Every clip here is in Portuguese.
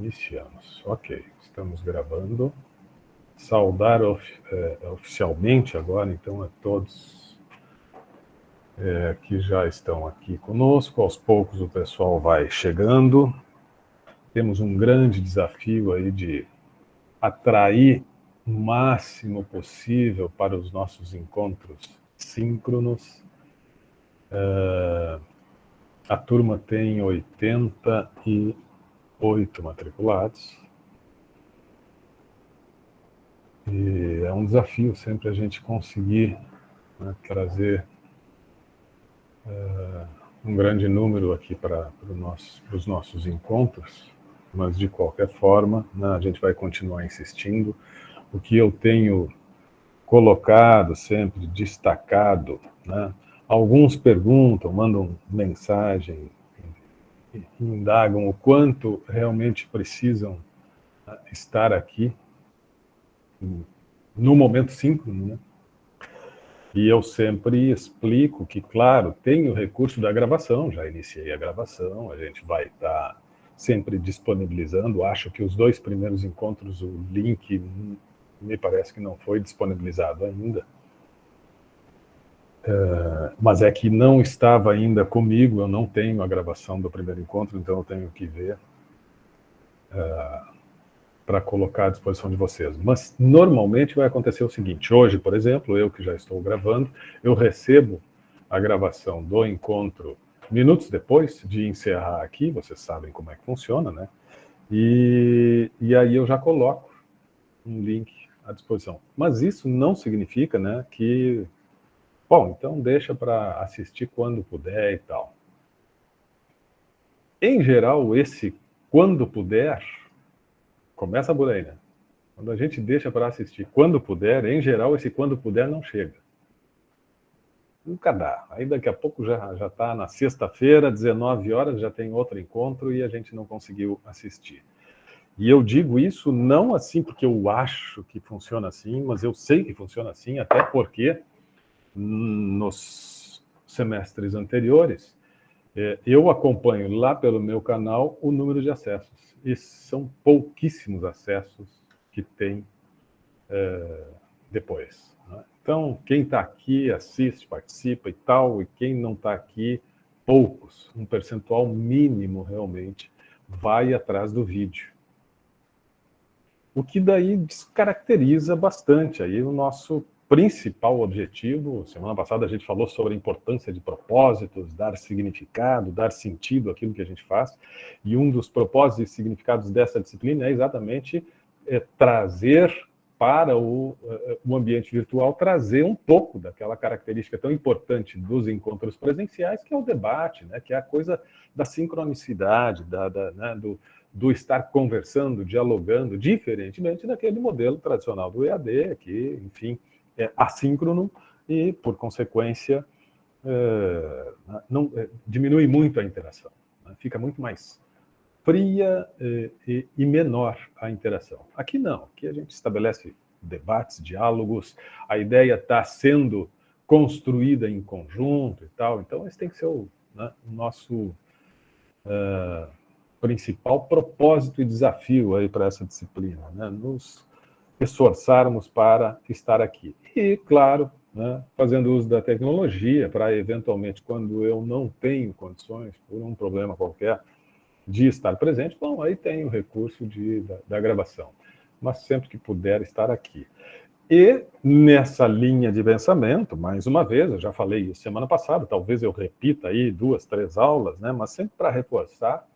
Iniciamos. Ok, estamos gravando. Saudar oficialmente agora, então, a todos que já estão aqui conosco. Aos poucos o pessoal vai chegando. Temos um grande desafio aí de atrair o máximo possível para os nossos encontros síncronos. A turma tem 88 matriculados. E é um desafio sempre a gente conseguir, né, trazer um grande número aqui para os nossos encontros, mas de qualquer forma, né, a gente vai continuar insistindo. O que eu tenho colocado sempre, destacado, né, alguns perguntam, mandam mensagem, indagam o quanto realmente precisam estar aqui no momento síncrono, né? E eu sempre explico que, claro, tem o recurso da gravação, já iniciei a gravação, a gente vai estar sempre disponibilizando. Acho que os 2 primeiros encontros, o link me parece que não foi disponibilizado ainda. Mas é que não estava ainda comigo, eu não tenho a gravação do primeiro encontro, então eu tenho que ver para colocar à disposição de vocês. Mas normalmente vai acontecer o seguinte: hoje, por exemplo, eu que já estou gravando, eu recebo a gravação do encontro minutos depois de encerrar aqui, vocês sabem como é que funciona, né? E aí eu já coloco um link à disposição. Mas isso não significa, né, que, bom, então deixa para assistir quando puder e tal. Em geral, esse quando puder começa por aí, né? Quando a gente deixa para assistir quando puder, em geral, esse quando puder não chega. Nunca dá. Aí daqui a pouco já está na sexta-feira, 19 horas, já tem outro encontro e a gente não conseguiu assistir. E eu digo isso não assim porque eu acho que funciona assim, mas eu sei que funciona assim, até porque nos semestres anteriores eu acompanho lá pelo meu canal o número de acessos. E são pouquíssimos acessos que tem depois, né? Então, quem está aqui assiste, participa e tal, e quem não está aqui, poucos, um percentual mínimo realmente, vai atrás do vídeo. O que daí descaracteriza bastante aí o nosso principal objetivo. Semana passada a gente falou sobre a importância de propósitos, dar significado, dar sentido àquilo que a gente faz, e um dos propósitos e significados dessa disciplina é exatamente trazer para o ambiente virtual, trazer um pouco daquela característica tão importante dos encontros presenciais, que é o debate, né? Que é a coisa da sincronicidade, né? do estar conversando, dialogando, diferentemente daquele modelo tradicional do EAD, que, enfim, é assíncrono e, por consequência, diminui muito a interação, né? Fica muito mais fria e menor a interação. Aqui não, aqui a gente estabelece debates, diálogos, a ideia está sendo construída em conjunto e tal, então esse tem que ser o nosso principal propósito e desafio aí para essa disciplina, né? Nos esforçarmos para estar aqui. E, claro, né, fazendo uso da tecnologia para, eventualmente, quando eu não tenho condições, por um problema qualquer, de estar presente, bom, aí tem o recurso da gravação. Mas sempre que puder estar aqui. E nessa linha de pensamento, mais uma vez, eu já falei isso semana passada, talvez eu repita aí 2, 3 aulas, né, mas sempre para reforçar,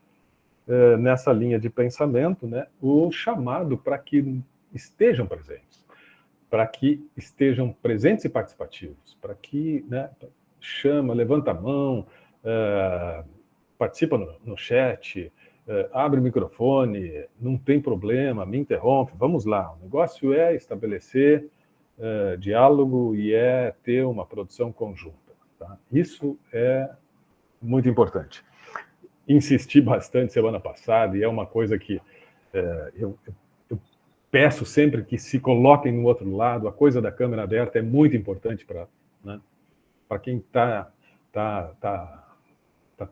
nessa linha de pensamento, né, o chamado para que estejam presentes, para que estejam presentes e participativos, para que, né, chama, levanta a mão, participa no chat, abre o microfone, não tem problema, me interrompe, vamos lá. O negócio é estabelecer diálogo e é ter uma produção conjunta, tá? Isso é muito importante. Insisti bastante semana passada e é uma coisa que eu peço sempre que se coloquem no outro lado. A coisa da câmera aberta é muito importante para, né, quem está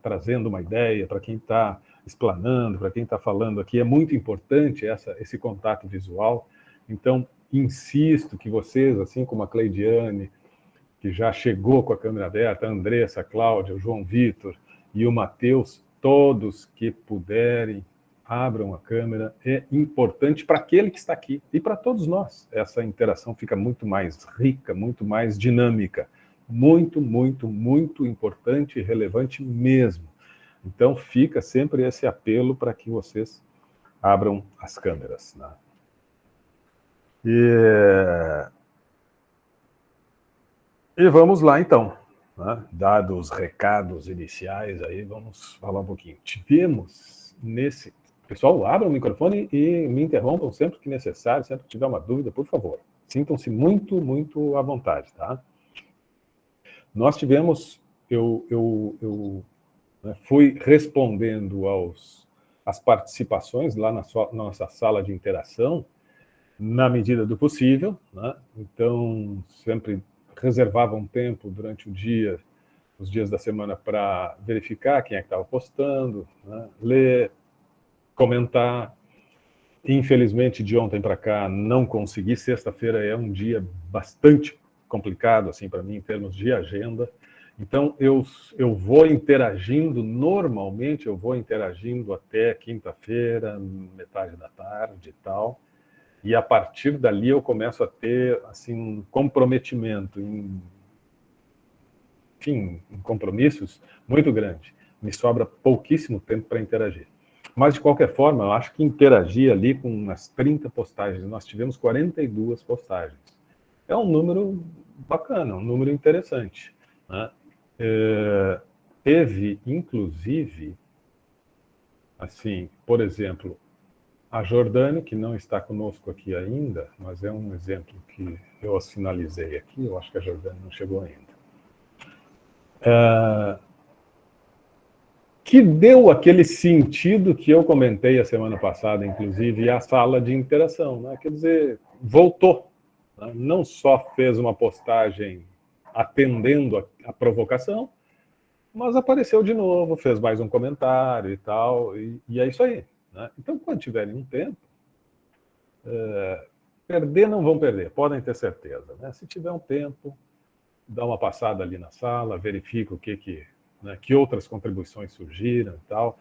trazendo uma ideia, para quem está explanando, para quem está falando aqui, é muito importante esse contato visual. Então, insisto que vocês, assim como a Cleidiane, que já chegou com a câmera aberta, a Andressa, a Cláudia, o João Vitor e o Matheus, todos que puderem, abram a câmera. É importante para aquele que está aqui e para todos nós. Essa interação fica muito mais rica, muito mais dinâmica. Muito, muito, muito importante e relevante mesmo. Então, fica sempre esse apelo para que vocês abram as câmeras, né? E vamos lá, então. Né? Dados os recados iniciais, aí vamos falar um pouquinho. Tivemos nesse... Pessoal, abram o microfone e me interrompam sempre que necessário, sempre que tiver uma dúvida, por favor. Sintam-se muito, muito à vontade, tá? Nós tivemos... Eu fui respondendo às participações lá na nossa sala de interação, na medida do possível, né? Então, sempre reservava um tempo durante o dia, os dias da semana, para verificar quem é que estava postando, né? Ler, comentar. Infelizmente, de ontem para cá, não consegui. Sexta-feira é um dia bastante complicado assim, para mim, em termos de agenda. Então, eu vou interagindo, normalmente eu vou interagindo até quinta-feira, metade da tarde e tal. E a partir dali eu começo a ter assim, um comprometimento em compromissos muito grande. Me sobra pouquíssimo tempo para interagir. Mas, de qualquer forma, eu acho que interagir ali com umas 30 postagens, nós tivemos 42 postagens. É um número bacana, um número interessante, né? Teve, inclusive, assim, por exemplo, a Jordânia, que não está conosco aqui ainda, mas é um exemplo que eu sinalizei aqui, eu acho que a Jordânia não chegou ainda. Que deu aquele sentido que eu comentei a semana passada, inclusive, a sala de interação, né? Quer dizer, voltou, né? Não só fez uma postagem atendendo a provocação, mas apareceu de novo, fez mais um comentário e tal, e é isso aí, né? Então, quando tiverem um tempo, perder não vão perder, podem ter certeza, né? Se tiver um tempo, dá uma passada ali na sala, verifica o que outras contribuições surgiram e tal.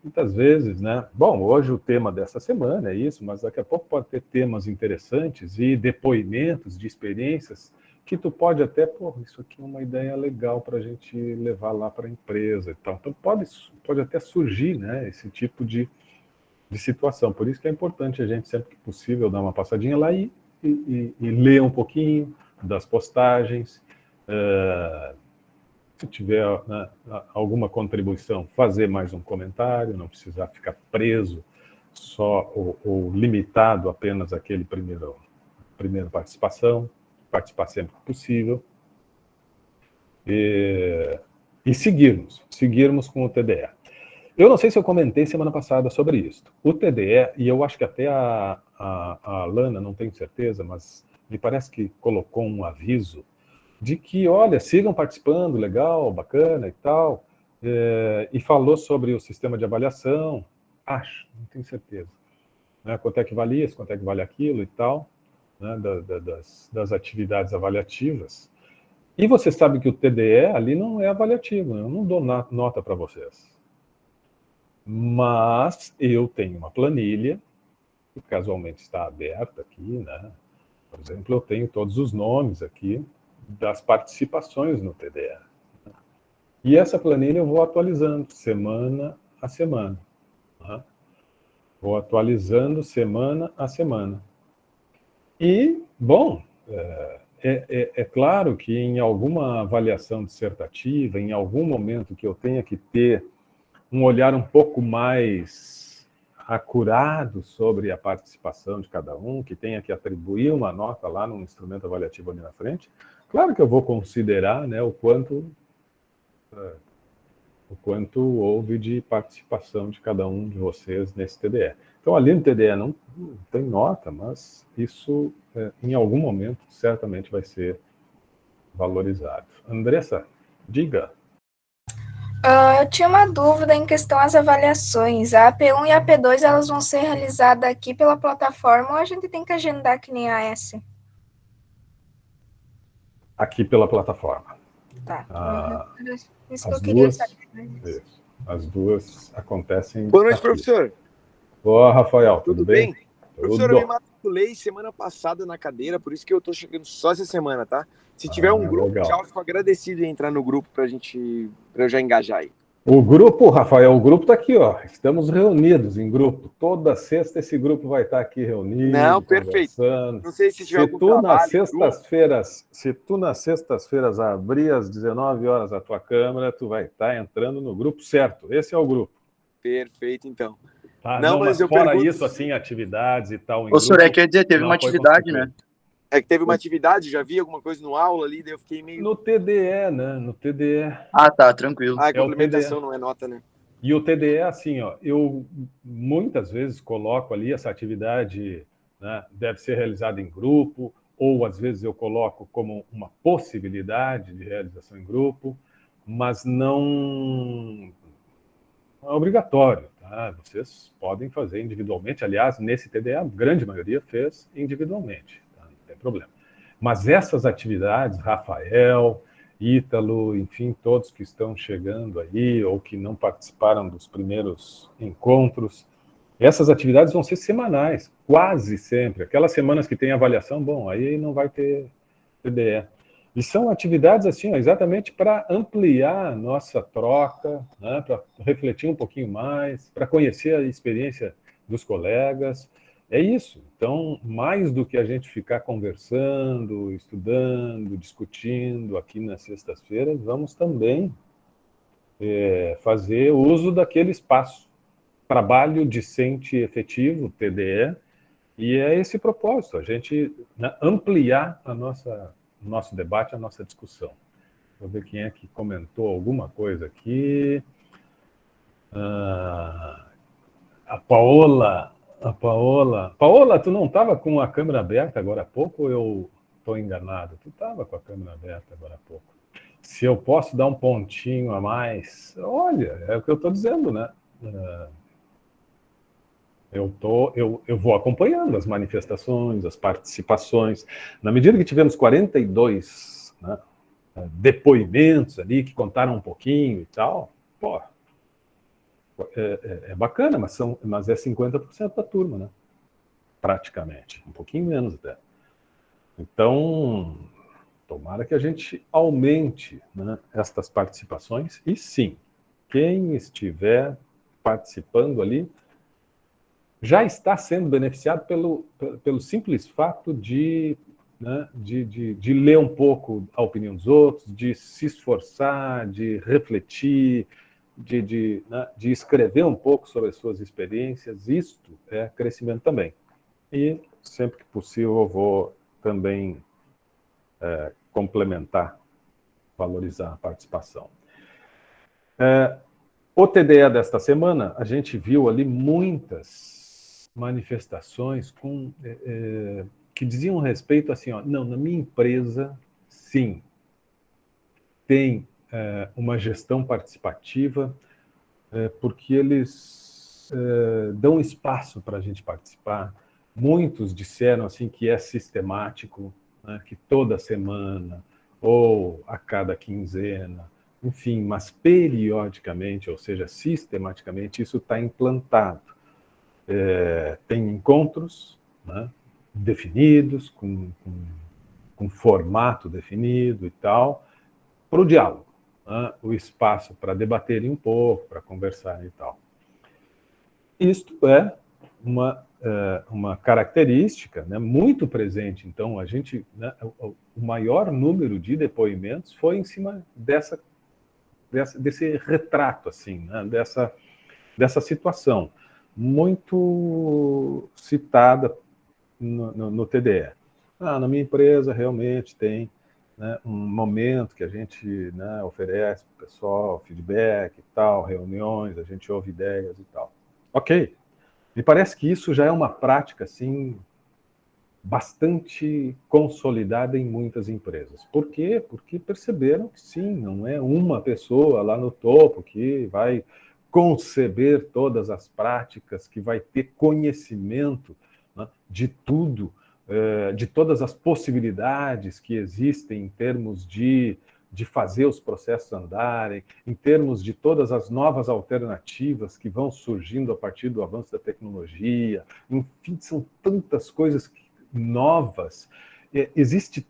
Muitas vezes, né? Bom, hoje o tema dessa semana é isso, mas daqui a pouco pode ter temas interessantes e depoimentos de experiências que tu pode até, isso aqui é uma ideia legal para a gente levar lá para a empresa e tal. Então pode até surgir, né, esse tipo de situação. Por isso que é importante a gente, sempre que possível, dar uma passadinha lá e ler um pouquinho das postagens. Se tiver, né, alguma contribuição, fazer mais um comentário, não precisar ficar preso só ou limitado apenas àquele primeira participação, participar sempre que possível. E seguirmos com o TDE. Eu não sei se eu comentei semana passada sobre isso. O TDE, e eu acho que até a Alana, não tenho certeza, mas me parece que colocou um aviso de que, olha, sigam participando, legal, bacana e tal, e falou sobre o sistema de avaliação, acho, não tenho certeza, né, quanto é que vale isso, quanto é que vale aquilo e tal, né, das atividades avaliativas. E você sabe que o TDE ali não é avaliativo, eu não dou nota para vocês. Mas eu tenho uma planilha, que casualmente está aberta aqui, né? Por exemplo, eu tenho todos os nomes aqui das participações no TDE. E essa planilha eu vou atualizando semana a semana. Né? Vou atualizando semana a semana. E, bom, é claro que em alguma avaliação dissertativa, em algum momento que eu tenha que ter um olhar um pouco mais acurado sobre a participação de cada um, que tenha que atribuir uma nota lá num instrumento avaliativo ali na frente, claro que eu vou considerar, né, o quanto houve de participação de cada um de vocês nesse TDE. Então, ali no TDE não tem nota, mas isso, em algum momento, certamente vai ser valorizado. Andressa, diga. Eu tinha uma dúvida em questão às avaliações. A AP1 e a AP2, elas vão ser realizadas aqui pela plataforma ou a gente tem que agendar que nem a S? Aqui pela plataforma. Tá. Isso que eu As queria saber. duas, isso, as duas acontecem Boa noite, aqui. professor. Boa, Rafael, tudo Tudo bem? Professor, eu me Tudo. matriculei semana passada na cadeira, por isso que eu tô chegando só essa semana, tá? Se tiver um grupo, Legal. já eu fico agradecido em entrar no grupo pra eu já engajar aí. O grupo, Rafael, o grupo está aqui, ó. Estamos reunidos em grupo. Toda sexta esse grupo vai estar aqui reunido, Não, perfeito. conversando. Não sei se tiver algum trabalho. Se tu nas sextas-feiras abrir às 19 horas a tua câmera, tu vai estar entrando no grupo certo. Esse é o grupo. Perfeito, então. Tá? Não, mas eu fora pergunto... isso, assim, atividades e tal. Ô, senhor, quer dizer, teve uma atividade, né? É que teve uma atividade, já vi alguma coisa no aula ali, daí eu fiquei meio... No TDE, né? No TDE. Ah, tá, tranquilo. Ah, complementação não é nota, né? E o TDE, assim, ó, eu muitas vezes coloco ali essa atividade, né, deve ser realizada em grupo, ou às vezes eu coloco como uma possibilidade de realização em grupo, mas não é obrigatório. Tá? Vocês podem fazer individualmente. Aliás, nesse TDE, a grande maioria fez individualmente, tá? Não tem problema. Mas essas atividades, Rafael, Ítalo, enfim, todos que estão chegando aí ou que não participaram dos primeiros encontros, essas atividades vão ser semanais, quase sempre. Aquelas semanas que tem avaliação, bom, aí não vai ter TDE. E são atividades assim, ó, exatamente para ampliar a nossa troca, né, para refletir um pouquinho mais, para conhecer a experiência dos colegas. É isso. Então, mais do que a gente ficar conversando, estudando, discutindo aqui nas sextas-feiras, vamos também fazer uso daquele espaço. Trabalho discente efetivo, TDE, e é esse propósito, a gente, né, ampliar nosso debate, a nossa discussão. Vou ver quem é que comentou alguma coisa aqui. A Paola. Paola, tu não estava com a câmera aberta agora há pouco ou eu estou enganado? Tu estava com a câmera aberta agora há pouco. Se eu posso dar um pontinho a mais, olha, é o que eu estou dizendo, né? Eu vou acompanhando as manifestações, as participações. Na medida que tivemos 42, né, depoimentos ali que contaram um pouquinho e tal, pô, é bacana, mas é 50% da turma, né? Praticamente. Um pouquinho menos até. Então, tomara que a gente aumente, né, estas participações. E sim, quem estiver participando ali já está sendo beneficiado pelo simples fato né, de ler um pouco a opinião dos outros, de se esforçar, de refletir, né, de escrever um pouco sobre as suas experiências. Isto é crescimento também. E sempre que possível eu vou também complementar, valorizar a participação. O TDE desta semana, a gente viu ali muitas manifestações que diziam respeito assim, ó, não, na minha empresa, sim, tem uma gestão participativa, porque eles dão espaço para a gente participar. Muitos disseram assim que é sistemático, né, que toda semana ou a cada quinzena, enfim, mas periodicamente, ou seja, sistematicamente, isso está implantado. Tem encontros, né, definidos, com formato definido e tal, para o diálogo, né, o espaço para debaterem um pouco, para conversar e tal. Isto é uma característica, né, muito presente. Então, a gente, né, o maior número de depoimentos foi em cima desse retrato, assim, né, dessa situação, muito citada no TDE. Na minha empresa, realmente tem, né, um momento que a gente, né, oferece para o pessoal feedback e tal, reuniões, a gente ouve ideias e tal. Ok. Me parece que isso já é uma prática, assim, bastante consolidada em muitas empresas. Por quê? Porque perceberam que sim, não é uma pessoa lá no topo que vai conceber todas as práticas, que vai ter conhecimento, né, de tudo, de todas as possibilidades que existem em termos de fazer os processos andarem, em termos de todas as novas alternativas que vão surgindo a partir do avanço da tecnologia. Enfim, são tantas coisas novas. Existe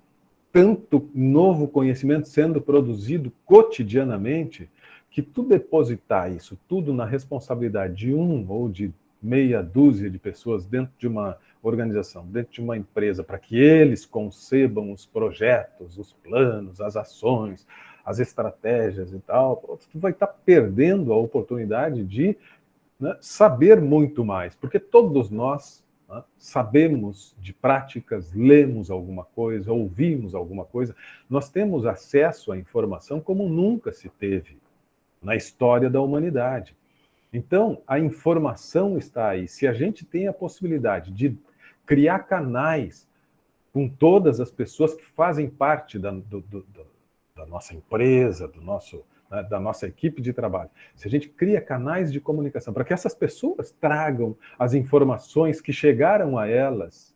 tanto novo conhecimento sendo produzido cotidianamente que tu depositar isso tudo na responsabilidade de um ou de meia dúzia de pessoas dentro de uma organização, dentro de uma empresa, para que eles concebam os projetos, os planos, as ações, as estratégias e tal, tu vai estar perdendo a oportunidade de, né, saber muito mais, porque todos nós, né, sabemos de práticas, lemos alguma coisa, ouvimos alguma coisa, nós temos acesso à informação como nunca se teve na história da humanidade. Então, a informação está aí. Se a gente tem a possibilidade de criar canais com todas as pessoas que fazem parte da nossa empresa, né, da nossa equipe de trabalho, se a gente cria canais de comunicação para que essas pessoas tragam as informações que chegaram a elas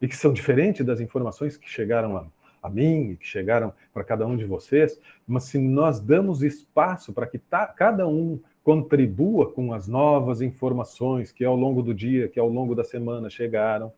e que são diferentes das informações que chegaram a mim e que chegaram para cada um de vocês, mas se nós damos espaço para que cada um contribua com as novas informações que ao longo do dia, que ao longo da semana chegaram,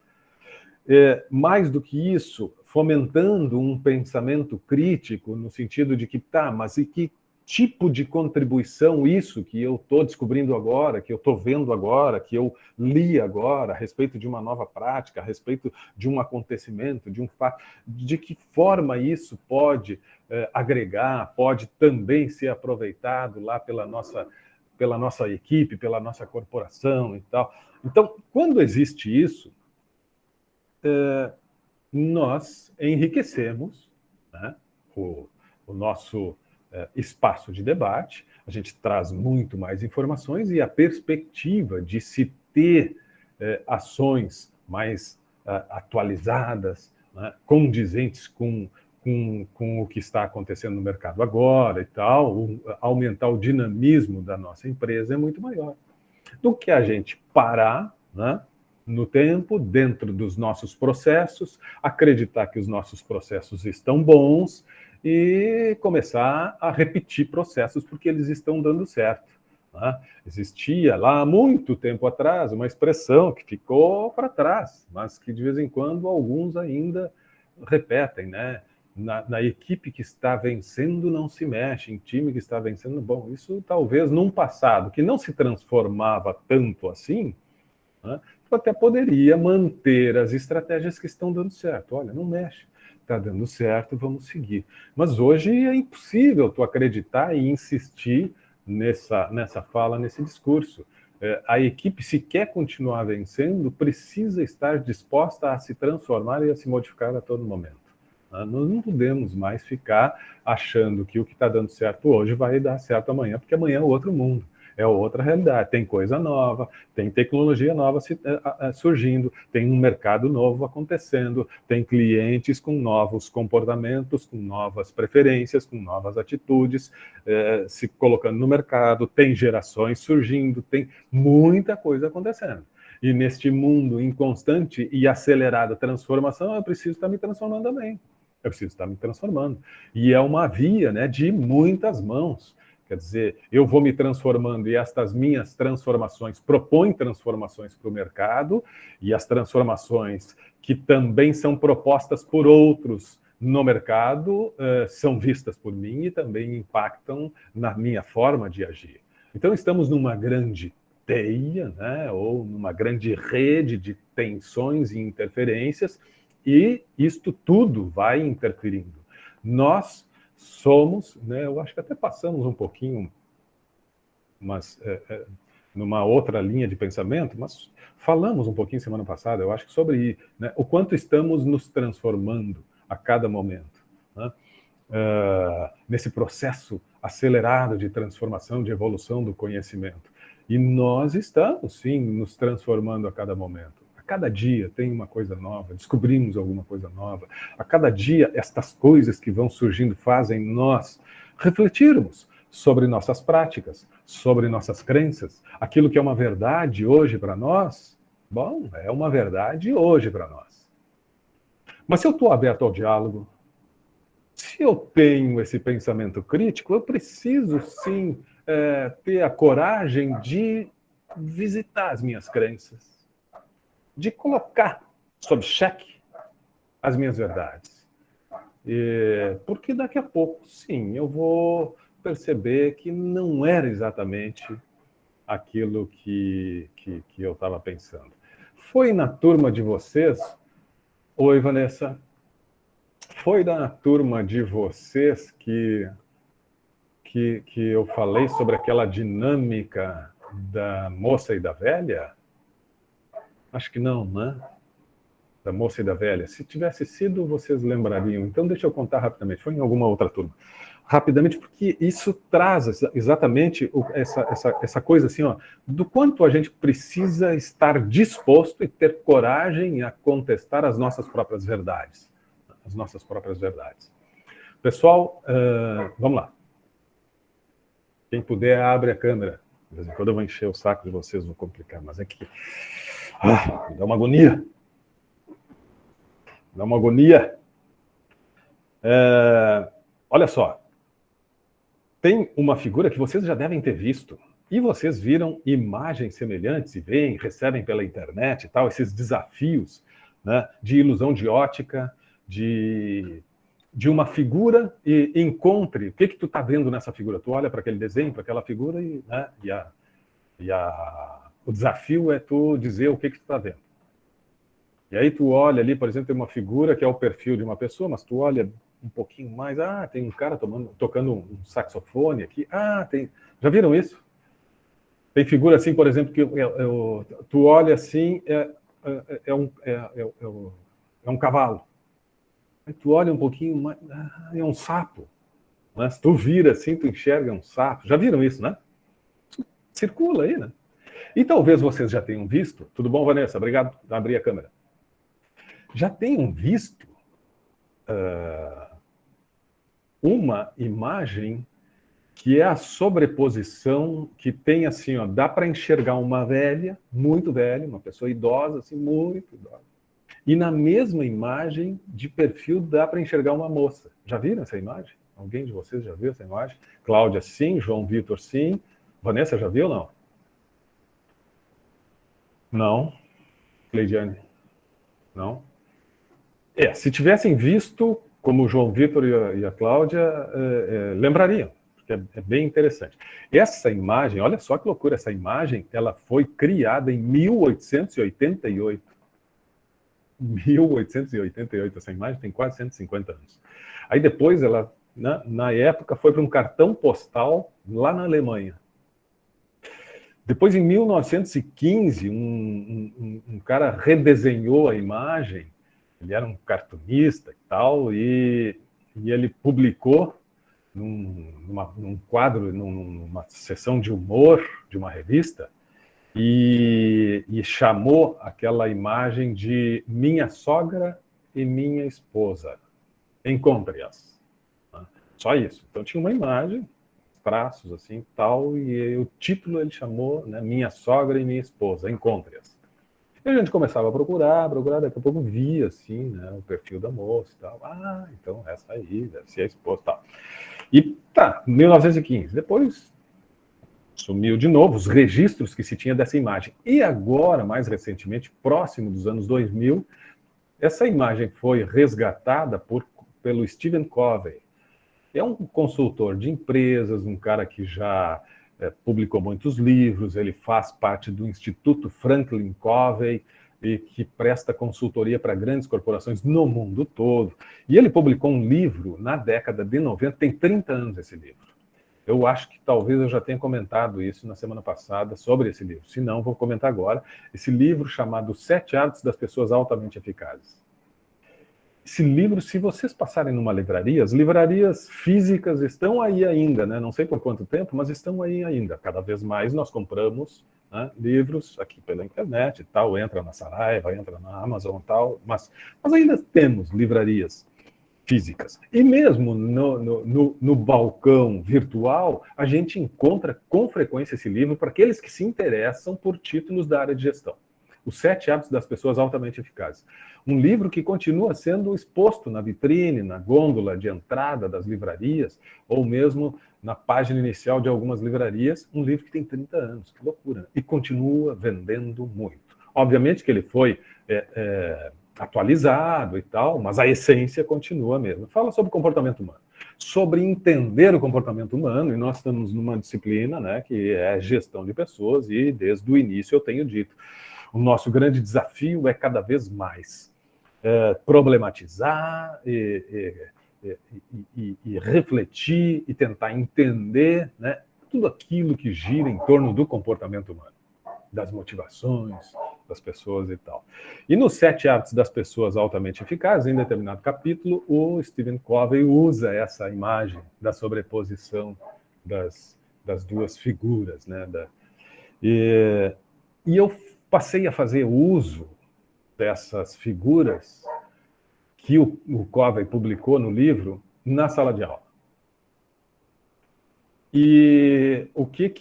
mais do que isso, fomentando um pensamento crítico no sentido de que, mas e que tipo de contribuição isso que eu estou descobrindo agora, que eu estou vendo agora, que eu li agora, a respeito de uma nova prática, a respeito de um acontecimento, de um fato, de que forma isso pode agregar, pode também ser aproveitado lá pela nossa equipe, pela nossa corporação e tal. Então, quando existe isso, nós enriquecemos, né, o nosso espaço de debate, a gente traz muito mais informações e a perspectiva de se ter ações mais atualizadas, né, condizentes com o que está acontecendo no mercado agora e tal, aumentar o dinamismo da nossa empresa é muito maior do que a gente parar, né, no tempo, dentro dos nossos processos, acreditar que os nossos processos estão bons e começar a repetir processos porque eles estão dando certo, né? Existia lá, há muito tempo atrás, uma expressão que ficou para trás, mas que de vez em quando alguns ainda repetem, né? Na equipe que está vencendo não se mexe, em time que está vencendo, bom, isso talvez num passado que não se transformava tanto assim, né, até poderia manter as estratégias que estão dando certo. Olha, não mexe, está dando certo, vamos seguir. Mas hoje é impossível tu acreditar e insistir nessa fala, nesse discurso. A equipe, se quer continuar vencendo, precisa estar disposta a se transformar e a se modificar a todo momento. Nós não podemos mais ficar achando que o que está dando certo hoje vai dar certo amanhã, porque amanhã é outro mundo. É outra realidade, tem coisa nova, tem tecnologia nova surgindo, tem um mercado novo acontecendo, tem clientes com novos comportamentos, com novas preferências, com novas atitudes se colocando no mercado, tem gerações surgindo, tem muita coisa acontecendo. E neste mundo em constante e acelerada transformação, eu preciso estar me transformando também. Eu preciso estar me transformando. E é uma via, né, de muitas mãos. Quer dizer, eu vou me transformando e estas minhas transformações propõem transformações para o mercado e as transformações que também são propostas por outros no mercado são vistas por mim e também impactam na minha forma de agir. Então, estamos numa grande teia, né, ou numa grande rede de tensões e interferências e isto tudo vai interferindo. Nós somos, né, eu acho que até passamos um pouquinho, mas numa outra linha de pensamento, mas falamos um pouquinho semana passada, eu acho que sobre, né, o quanto estamos nos transformando a cada momento, né, nesse processo acelerado de transformação, de evolução do conhecimento. E nós estamos, sim, nos transformando a cada momento. cada dia tem uma coisa nova, descobrimos alguma coisa nova. A cada dia, estas coisas que vão surgindo fazem nós refletirmos sobre nossas práticas, sobre nossas crenças. Aquilo que é uma verdade hoje para nós, bom, é uma verdade hoje para nós. Mas se eu estou aberto ao diálogo, se eu tenho esse pensamento crítico, eu preciso sim ter a coragem de visitar as minhas crenças, de colocar sob cheque as minhas verdades. Porque daqui a pouco, sim, eu vou perceber que não era exatamente aquilo que eu estava pensando. Foi na turma de vocês... Oi, Vanessa. Foi na turma de vocês que eu falei sobre aquela dinâmica da moça e da velha? Acho que não, né? Da moça e da velha. Se tivesse sido, vocês lembrariam. Então, deixa eu contar rapidamente. Foi em alguma outra turma. Rapidamente, porque isso traz exatamente essa coisa assim, ó, do quanto a gente precisa estar disposto e ter coragem a contestar as nossas próprias verdades. As nossas próprias verdades. Pessoal, vamos lá. Quem puder, abre a câmera. De vez em quando eu vou encher o saco de vocês, vou complicar, mas é que... dá uma agonia. Dá uma agonia. Olha só. Tem uma figura que vocês já devem ter visto. E vocês viram imagens semelhantes e veem, recebem pela internet e tal, esses desafios, né, de ilusão de ótica, de uma figura e encontre o que tu está vendo nessa figura. Tu olha para aquele desenho, para aquela figura e, né, o desafio é tu dizer o que tu está vendo. E aí tu olha ali, por exemplo, tem uma figura que é o perfil de uma pessoa, mas tu olha um pouquinho mais, tem um cara tocando um saxofone aqui, tem... Já viram isso? Tem figura assim, por exemplo, que tu olha assim, é um cavalo. Aí tu olha um pouquinho mais, é um sapo. Mas se tu vira assim, tu enxerga um sapo. Já viram isso, né? Circula aí, né? E talvez vocês já tenham visto. Tudo bom, Vanessa? Obrigado por abrir a câmera. Já tenham visto uma imagem que é a sobreposição que tem assim, ó, dá para enxergar uma velha, muito velha, uma pessoa idosa, assim, muito idosa. E na mesma imagem de perfil dá para enxergar uma moça. Já viram essa imagem? Alguém de vocês já viu essa imagem? Cláudia, sim. João Vitor, sim. Vanessa, já viu ou não? Não. Cleidiane? Não. Se tivessem visto, como o João Vitor e a Cláudia, lembrariam, porque é bem interessante. Essa imagem, olha só que loucura, essa imagem, ela foi criada em 1888. 1888, essa imagem tem quase 150 anos. Aí depois ela, na época, foi para um cartão postal lá na Alemanha. Depois, em 1915, um cara redesenhou a imagem, ele era um cartunista e tal, e ele publicou num quadro, numa sessão de humor de uma revista, e chamou aquela imagem de Minha Sogra e Minha Esposa. Encontre-as. Só isso. Então tinha uma imagem, traços assim, tal, e o título ele chamou, né, Minha Sogra e Minha Esposa, Encontre-as. E a gente começava a procurar, daqui a pouco via assim, né, o perfil da moça e tal. Então essa aí deve ser a esposa e tal. E 1915. Depois sumiu de novo os registros que se tinha dessa imagem. E agora, mais recentemente, próximo dos anos 2000, essa imagem foi resgatada pelo Stephen Covey. É um consultor de empresas, um cara que já publicou muitos livros, ele faz parte do Instituto Franklin Covey, e que presta consultoria para grandes corporações no mundo todo. E ele publicou um livro na década de 90, tem 30 anos esse livro. Eu acho que talvez eu já tenha comentado isso na semana passada sobre esse livro. Se não, vou comentar agora. Esse livro chamado 7 Hábitos das Pessoas Altamente Eficazes. esse livro, se vocês passarem numa livraria, as livrarias físicas estão aí ainda, né? Não sei por quanto tempo, mas estão aí ainda. Cada vez mais nós compramos, né, livros aqui pela internet e tal, entra na Saraiva, entra na Amazon e tal, mas ainda temos livrarias físicas. E mesmo no balcão virtual, a gente encontra com frequência esse livro para aqueles que se interessam por títulos da área de gestão. Os 7 Hábitos das Pessoas Altamente Eficazes. Um livro que continua sendo exposto na vitrine, na gôndola de entrada das livrarias, ou mesmo na página inicial de algumas livrarias, um livro que tem 30 anos, que loucura, e continua vendendo muito. Obviamente que ele foi atualizado e tal, mas a essência continua a mesma. Fala sobre comportamento humano, sobre entender o comportamento humano, e nós estamos numa disciplina, né, que é gestão de pessoas, e desde o início eu tenho dito, o nosso grande desafio é cada vez mais problematizar e refletir e tentar entender, né, tudo aquilo que gira em torno do comportamento humano, das motivações das pessoas e tal. E nos 7 Hábitos das Pessoas Altamente Eficazes, em determinado capítulo, o Stephen Covey usa essa imagem da sobreposição das duas figuras, né? E eu passei a fazer uso dessas figuras que o Covey publicou no livro na sala de aula. E o que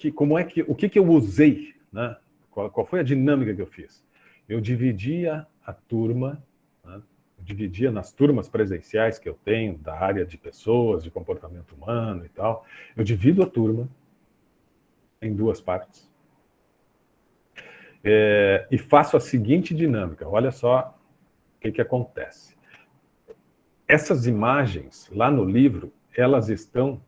eu usei, né? Qual foi a dinâmica que eu fiz? Eu dividia a turma, né? Eu dividia nas turmas presenciais que eu tenho, da área de pessoas, de comportamento humano e tal, eu divido a turma em 2 partes. E faço a seguinte dinâmica. Olha só o que acontece. Essas imagens, lá no livro, elas estão...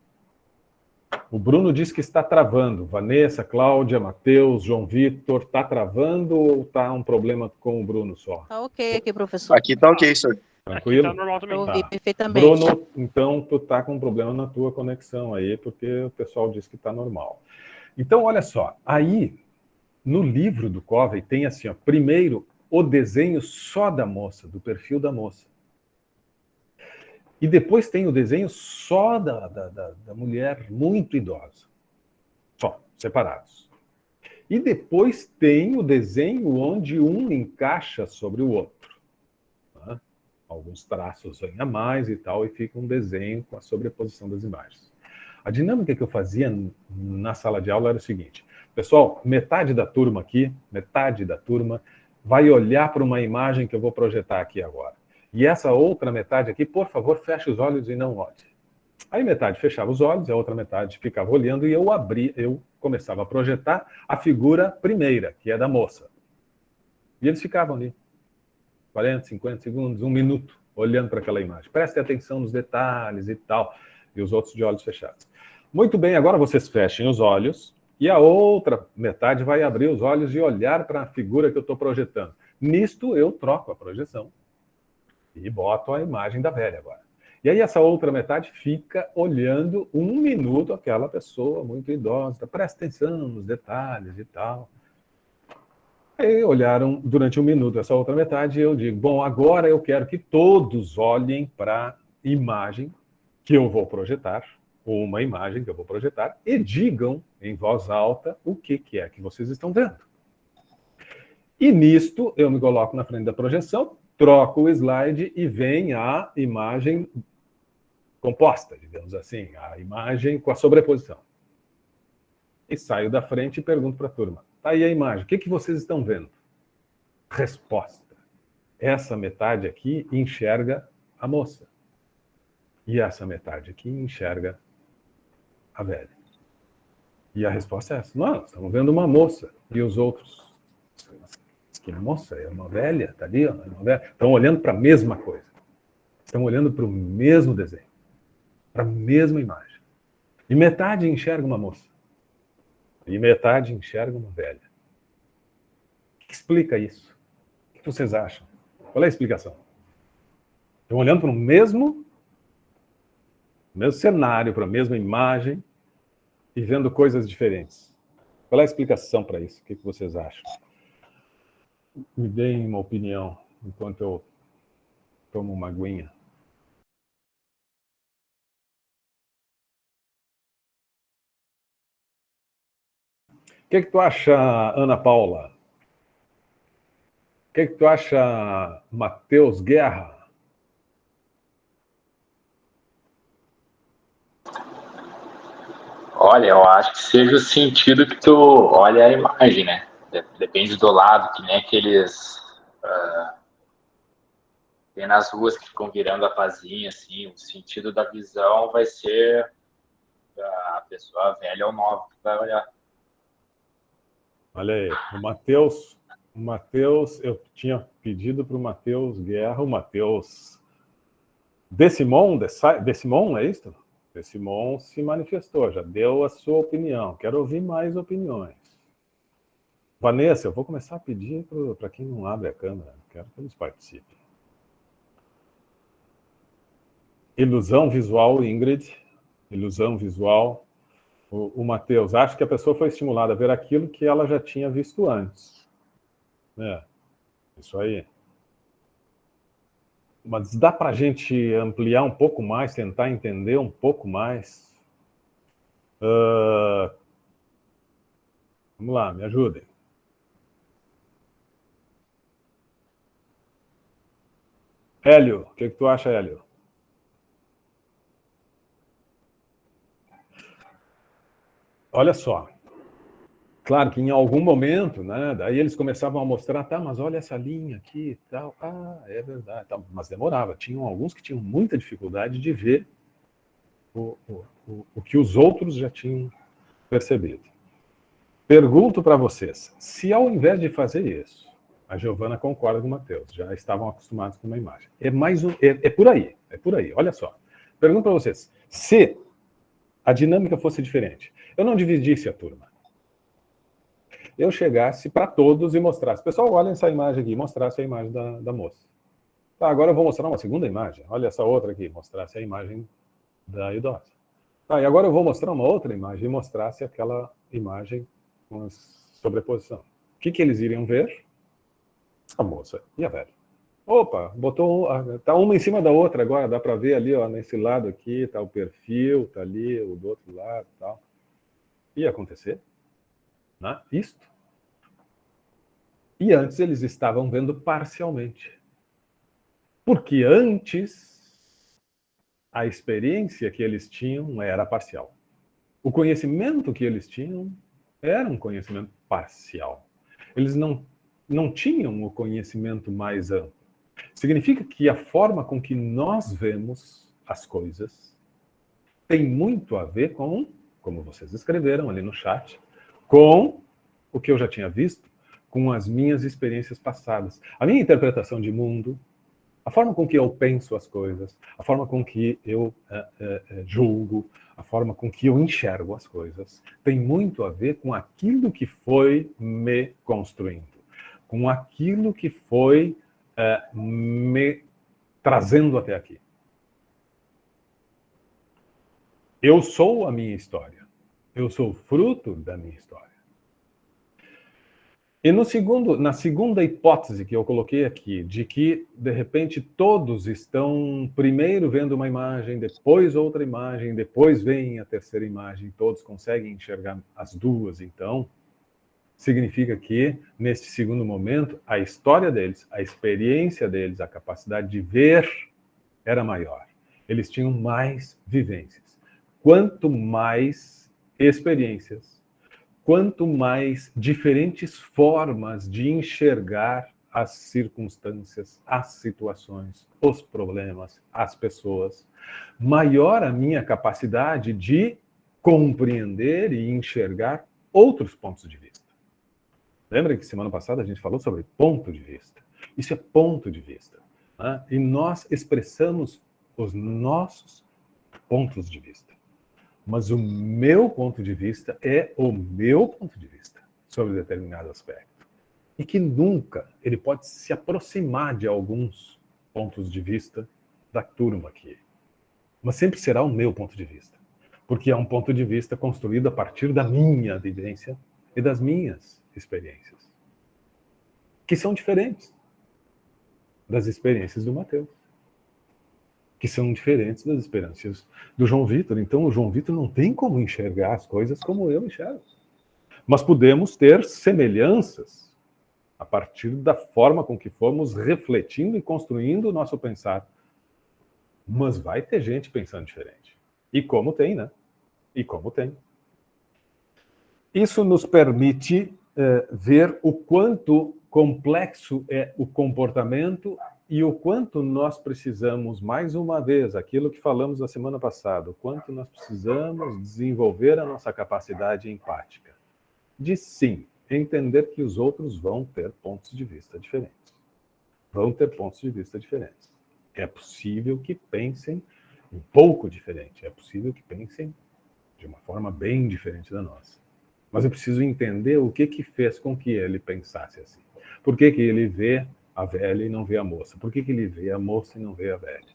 O Bruno diz que está travando. Vanessa, Cláudia, Matheus, João Vitor, está travando ou está um problema com o Bruno só? Tá ok aqui, professor. Aqui tá ok, senhor. Tranquilo? Aqui tá normal também. Eu ouvi Tá. perfeitamente. Bruno, então tu tá com um problema na tua conexão aí, porque o pessoal diz que está normal. Então, olha só, aí no livro do Covey tem assim, ó, primeiro o desenho só da moça, do perfil da moça. E depois tem o desenho só da mulher muito idosa. Só, separados. E depois tem o desenho onde um encaixa sobre o outro. Tá? Alguns traços vêm a mais e tal, e fica um desenho com a sobreposição das imagens. A dinâmica que eu fazia na sala de aula era o seguinte: pessoal, metade da turma aqui, metade da turma, vai olhar para uma imagem que eu vou projetar aqui agora. E essa outra metade aqui, por favor, feche os olhos e não olhe. Aí metade fechava os olhos, a outra metade ficava olhando, e eu começava a projetar a figura primeira, que é da moça. E eles ficavam ali, 40, 50 segundos, 1 minuto, olhando para aquela imagem. Prestem atenção nos detalhes e tal. E os outros de olhos fechados. Muito bem, agora vocês fechem os olhos, e a outra metade vai abrir os olhos e olhar para a figura que eu estou projetando. Nisto, eu troco a projeção e boto a imagem da velha agora. E aí essa outra metade fica olhando 1 minuto aquela pessoa muito idosa. Presta atenção nos detalhes e tal. Aí olharam durante 1 minuto essa outra metade e eu digo, bom, agora eu quero que todos olhem para a imagem que eu vou projetar, ou uma imagem que eu vou projetar, e digam em voz alta o que é que vocês estão vendo. E nisto eu me coloco na frente da projeção, troco o slide e vem a imagem composta, digamos assim, a imagem com a sobreposição. E saio da frente e pergunto para a turma, tá aí a imagem, o que vocês estão vendo? Resposta. Essa metade aqui enxerga a moça. E essa metade aqui enxerga a velha. E a resposta é essa. Não, estamos vendo uma moça. E os outros, que moça? É uma velha? Está ali? Ó, é uma velha. Estão olhando para a mesma coisa. Estão olhando para o mesmo desenho. Para a mesma imagem. E metade enxerga uma moça. E metade enxerga uma velha. O que explica isso? O que vocês acham? Qual é a explicação? Estão olhando para o mesmo cenário, para a mesma imagem e vendo coisas diferentes. Qual é a explicação para isso? O que vocês acham? Me deem uma opinião enquanto eu Toma uma aguinha. O que tu acha, Ana Paula? O que tu acha, Matheus Guerra? Olha, eu acho que seja o sentido que tu olha a imagem, né? Depende do lado, que nem aqueles tem nas ruas que ficam virando a pazinha, assim, o sentido da visão vai ser a pessoa velha ou nova que vai olhar. Olha aí, o Matheus, eu tinha pedido para o Matheus Guerra, o Matheus Decimon, é isso? Decimon se manifestou, já deu a sua opinião. Quero ouvir mais opiniões. Vanessa, eu vou começar a pedir para quem não abre a câmera, quero que eles participem. Ilusão visual, Ingrid. Ilusão visual. O Matheus, acho que a pessoa foi estimulada a ver aquilo que ela já tinha visto antes. Isso aí. Mas dá para a gente ampliar um pouco mais, tentar entender um pouco mais? Vamos lá, me ajudem. Hélio, o que tu acha, Hélio? Olha só. Claro que em algum momento, né, daí eles começavam a mostrar, tá, mas olha essa linha aqui e tal. Ah, é verdade. Tá, mas demorava. Tinham alguns que tinham muita dificuldade de ver o que os outros já tinham percebido. Pergunto para vocês, se ao invés de fazer isso, a Giovana concorda com o Matheus, já estavam acostumados com uma imagem. É por aí, olha só. Pergunto para vocês, se a dinâmica fosse diferente, eu não dividisse a turma, eu chegasse para todos e mostrasse, pessoal, olha essa imagem aqui, mostrasse a imagem da moça. Tá, agora eu vou mostrar uma segunda imagem, olha essa outra aqui, mostrasse a imagem da idosa. Tá, e agora eu vou mostrar uma outra imagem e mostrasse aquela imagem com sobreposição. O que eles iriam ver? A moça e a velha. Opa, botou, tá uma em cima da outra agora, dá para ver ali, ó, nesse lado aqui, tá o perfil, tá ali, o do outro lado, tal. Ia acontecer, né? Isto. E antes eles estavam vendo parcialmente. Porque antes a experiência que eles tinham era parcial. O conhecimento que eles tinham era um conhecimento parcial. Eles não tinham o conhecimento mais amplo. Significa que a forma com que nós vemos as coisas tem muito a ver com, como vocês escreveram ali no chat, com o que eu já tinha visto, com as minhas experiências passadas. A minha interpretação de mundo, a forma com que eu penso as coisas, a forma com que eu julgo, a forma com que eu enxergo as coisas, tem muito a ver com aquilo que foi me construindo, com aquilo que foi me trazendo até aqui. Eu sou a minha história. Eu sou fruto da minha história. E na segunda hipótese que eu coloquei aqui, de que, de repente, todos estão primeiro vendo uma imagem, depois outra imagem, depois vem a terceira imagem, todos conseguem enxergar as duas, então, significa que, nesse segundo momento, a história deles, a experiência deles, a capacidade de ver era maior. Eles tinham mais vivências. Quanto mais experiências, quanto mais diferentes formas de enxergar as circunstâncias, as situações, os problemas, as pessoas, maior a minha capacidade de compreender e enxergar outros pontos de vista. Lembra que semana passada a gente falou sobre ponto de vista? Isso é ponto de vista, né? E nós expressamos os nossos pontos de vista. Mas o meu ponto de vista é o meu ponto de vista sobre determinado aspecto. E que nunca ele pode se aproximar de alguns pontos de vista da turma aqui. Mas sempre será o meu ponto de vista. Porque é um ponto de vista construído a partir da minha vivência e das minhas experiências. Que são diferentes das experiências do Matheus. que são diferentes das experiências do João Vitor. Então, o João Vitor não tem como enxergar as coisas como eu enxergo. Mas podemos ter semelhanças a partir da forma com que fomos refletindo e construindo o nosso pensar. Mas vai ter gente pensando diferente. E como tem, né? E como tem. Isso nos permite ver o quanto complexo é o comportamento e o quanto nós precisamos, mais uma vez, aquilo que falamos na semana passada, o quanto nós precisamos desenvolver a nossa capacidade empática. De sim, entender que os outros vão ter pontos de vista diferentes. Vão ter pontos de vista diferentes. É possível que pensem um pouco diferente, é possível que pensem de uma forma bem diferente da nossa. Mas eu preciso entender o que fez com que ele pensasse assim. Por que ele vê a velha e não vê a moça? Por que ele vê a moça e não vê a velha?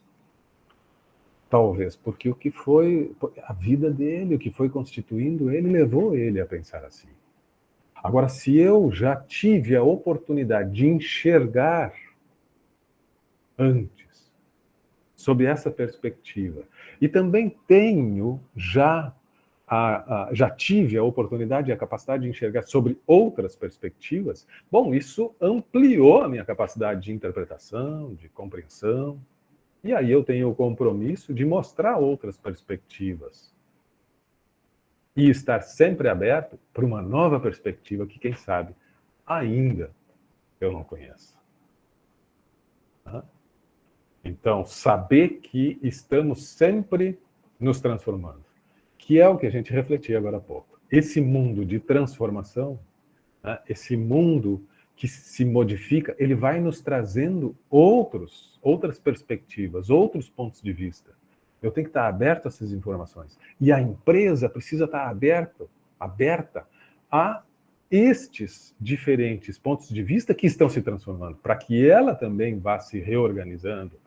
Talvez porque o que foi a vida dele, o que foi constituindo ele, levou ele a pensar assim. Agora, se eu já tive a oportunidade de enxergar antes, sob essa perspectiva, e também tenho já tive a oportunidade e a capacidade de enxergar sobre outras perspectivas, bom, isso ampliou a minha capacidade de interpretação, de compreensão, e aí eu tenho o compromisso de mostrar outras perspectivas e estar sempre aberto para uma nova perspectiva que, quem sabe, ainda eu não conheço. Então, saber que estamos sempre nos transformando, que é o que a gente refletia agora há pouco. Esse mundo de transformação, né, esse mundo que se modifica, ele vai nos trazendo outras perspectivas, outros pontos de vista. Eu tenho que estar aberto a essas informações. E a empresa precisa estar aberta a estes diferentes pontos de vista que estão se transformando, para que ela também vá se reorganizando,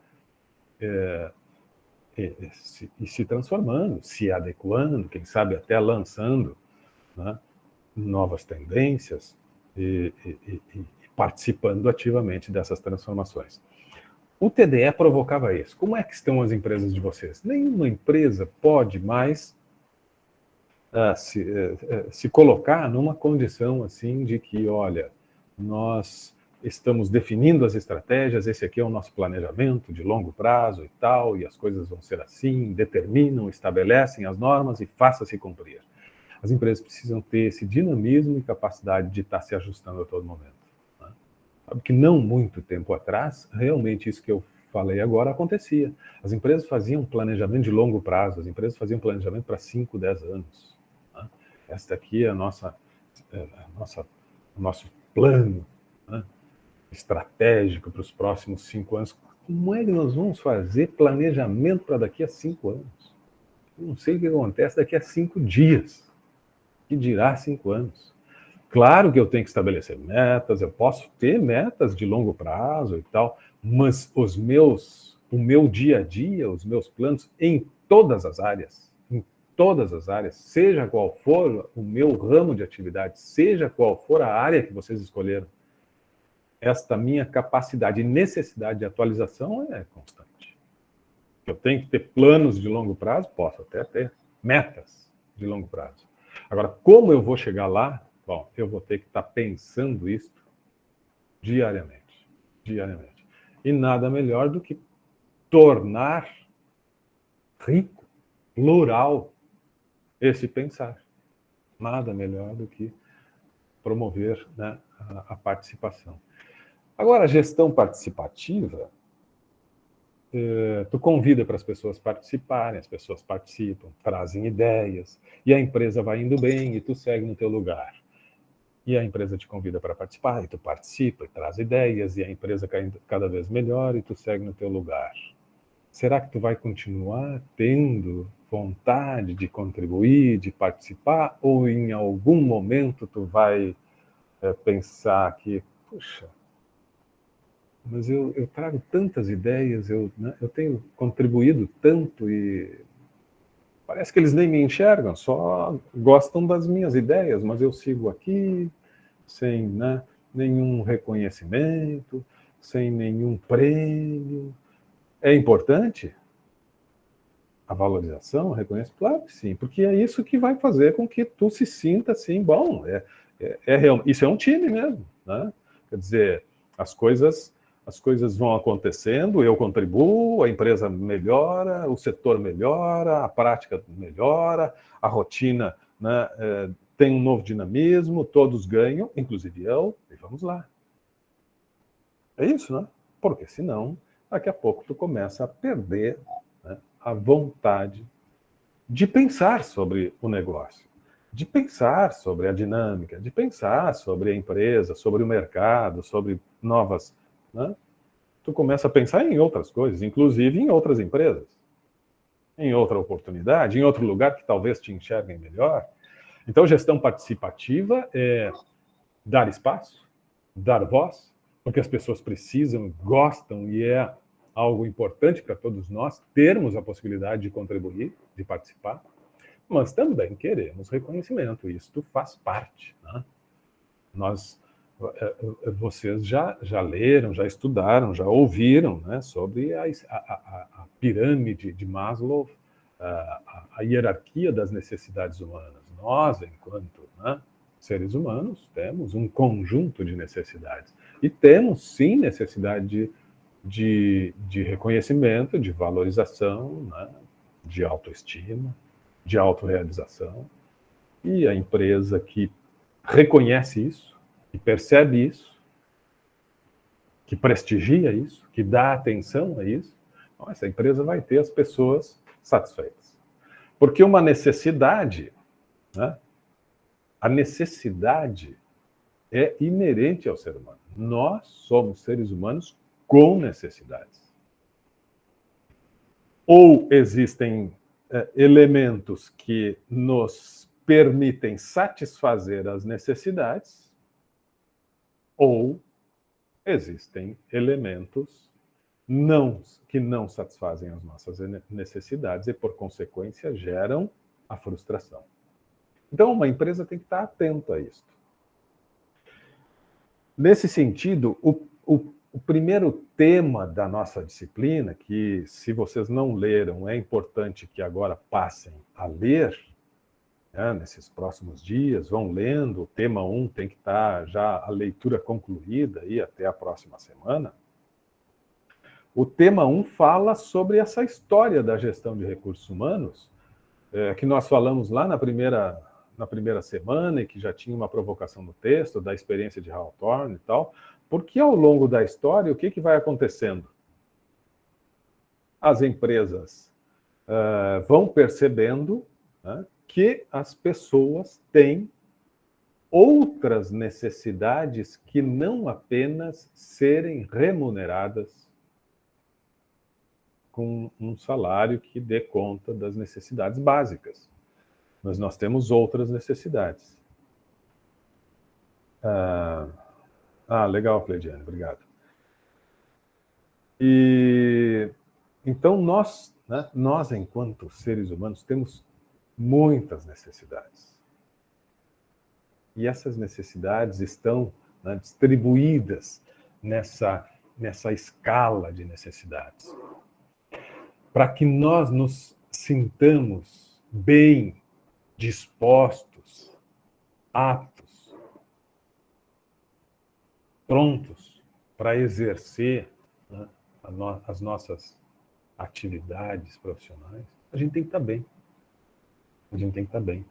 e se transformando, se adequando, quem sabe até lançando, né, novas tendências e participando ativamente dessas transformações. O TDE provocava isso. Como é que estão as empresas de vocês? Nenhuma empresa pode mais se colocar numa condição assim de que, olha, nós estamos definindo as estratégias, esse aqui é o nosso planejamento de longo prazo e tal, e as coisas vão ser assim, determinam, estabelecem as normas e faça-se cumprir. As empresas precisam ter esse dinamismo e capacidade de estar se ajustando a todo momento. Né? Sabe que não muito tempo atrás, realmente isso que eu falei agora acontecia. As empresas faziam planejamento de longo prazo, as empresas faziam planejamento para 5, 10 anos. Né? Esta aqui é o nosso plano, né, estratégico para os próximos 5 anos. Como é que nós vamos fazer planejamento para daqui a 5 anos? Eu não sei o que acontece daqui a 5 dias. Que dirá 5 anos? Claro que eu tenho que estabelecer metas, eu posso ter metas de longo prazo e tal, mas o meu dia a dia, os meus planos em todas as áreas, seja qual for o meu ramo de atividade, seja qual for a área que vocês escolheram, esta minha capacidade e necessidade de atualização é constante. Eu tenho que ter planos de longo prazo, posso até ter metas de longo prazo. Agora, como eu vou chegar lá? Bom, eu vou ter que estar pensando isso diariamente. E nada melhor do que tornar rico, plural, esse pensar. Nada melhor do que promover, né, a participação. Agora, a gestão participativa, tu convida para as pessoas participarem, as pessoas participam, trazem ideias, e a empresa vai indo bem e tu segue no teu lugar. E a empresa te convida para participar, e tu participa, e traz ideias, e a empresa cada vez melhor, e tu segue no teu lugar. Será que tu vai continuar tendo vontade de contribuir, de participar, ou em algum momento tu vai pensar que, puxa, mas eu trago tantas ideias, eu tenho contribuído tanto e parece que eles nem me enxergam, só gostam das minhas ideias, mas eu sigo aqui sem, né, nenhum reconhecimento, sem nenhum prêmio. É importante? a valorização, o reconhecimento? Claro que sim, porque é isso que vai fazer com que tu se sinta assim, bom, isso é um time mesmo, né? Quer dizer, as coisas vão acontecendo, eu contribuo, a empresa melhora, o setor melhora, a prática melhora, a rotina, né, tem um novo dinamismo, todos ganham, inclusive eu, e vamos lá. É isso, né? Porque senão, daqui a pouco tu começa a perder, né, a vontade de pensar sobre o negócio, de pensar sobre a dinâmica, de pensar sobre a empresa, sobre o mercado, sobre novas... né? Tu começa a pensar em outras coisas, inclusive em outras empresas, em outra oportunidade, em outro lugar que talvez te enxerguem melhor. Então, gestão participativa é dar espaço, dar voz, porque as pessoas precisam, gostam e é algo importante para todos nós termos a possibilidade de contribuir, de participar, mas também queremos reconhecimento. Isto faz parte, né? Vocês já leram, já estudaram, já ouviram, né, sobre a pirâmide de Maslow, a hierarquia das necessidades humanas. Nós, enquanto, né, seres humanos, temos um conjunto de necessidades. E temos, sim, necessidade de reconhecimento, de valorização, né, de autoestima, de autorrealização. E a empresa que reconhece isso, que percebe isso, que prestigia isso, que dá atenção a isso, essa empresa vai ter as pessoas satisfeitas. Porque uma necessidade, né, a necessidade é inerente ao ser humano. Nós somos seres humanos com necessidades. Ou existem elementos que nos permitem satisfazer as necessidades, ou existem elementos que não satisfazem as nossas necessidades e, por consequência, geram a frustração. Então, uma empresa tem que estar atenta a isso. Nesse sentido, o primeiro tema da nossa disciplina, que, se vocês não leram, é importante que agora passem a ler, né, nesses próximos dias, vão lendo. O tema 1 tem que estar já a leitura concluída aí até a próxima semana. O tema 1 fala sobre essa história da gestão de recursos humanos, que nós falamos lá na primeira semana, e que já tinha uma provocação no texto, da experiência de Hawthorne e tal, porque ao longo da história, o que vai acontecendo? As empresas vão percebendo, né, que as pessoas têm outras necessidades que não apenas serem remuneradas com um salário que dê conta das necessidades básicas. Mas nós temos outras necessidades. Legal, Cleidiane, obrigado. E então nós, enquanto seres humanos, temos muitas necessidades. E essas necessidades estão, né, distribuídas nessa escala de necessidades. Para que nós nos sintamos bem, dispostos, aptos, prontos para exercer, né, as nossas atividades profissionais, a gente tem que estar bem. A gente tem que estar bem.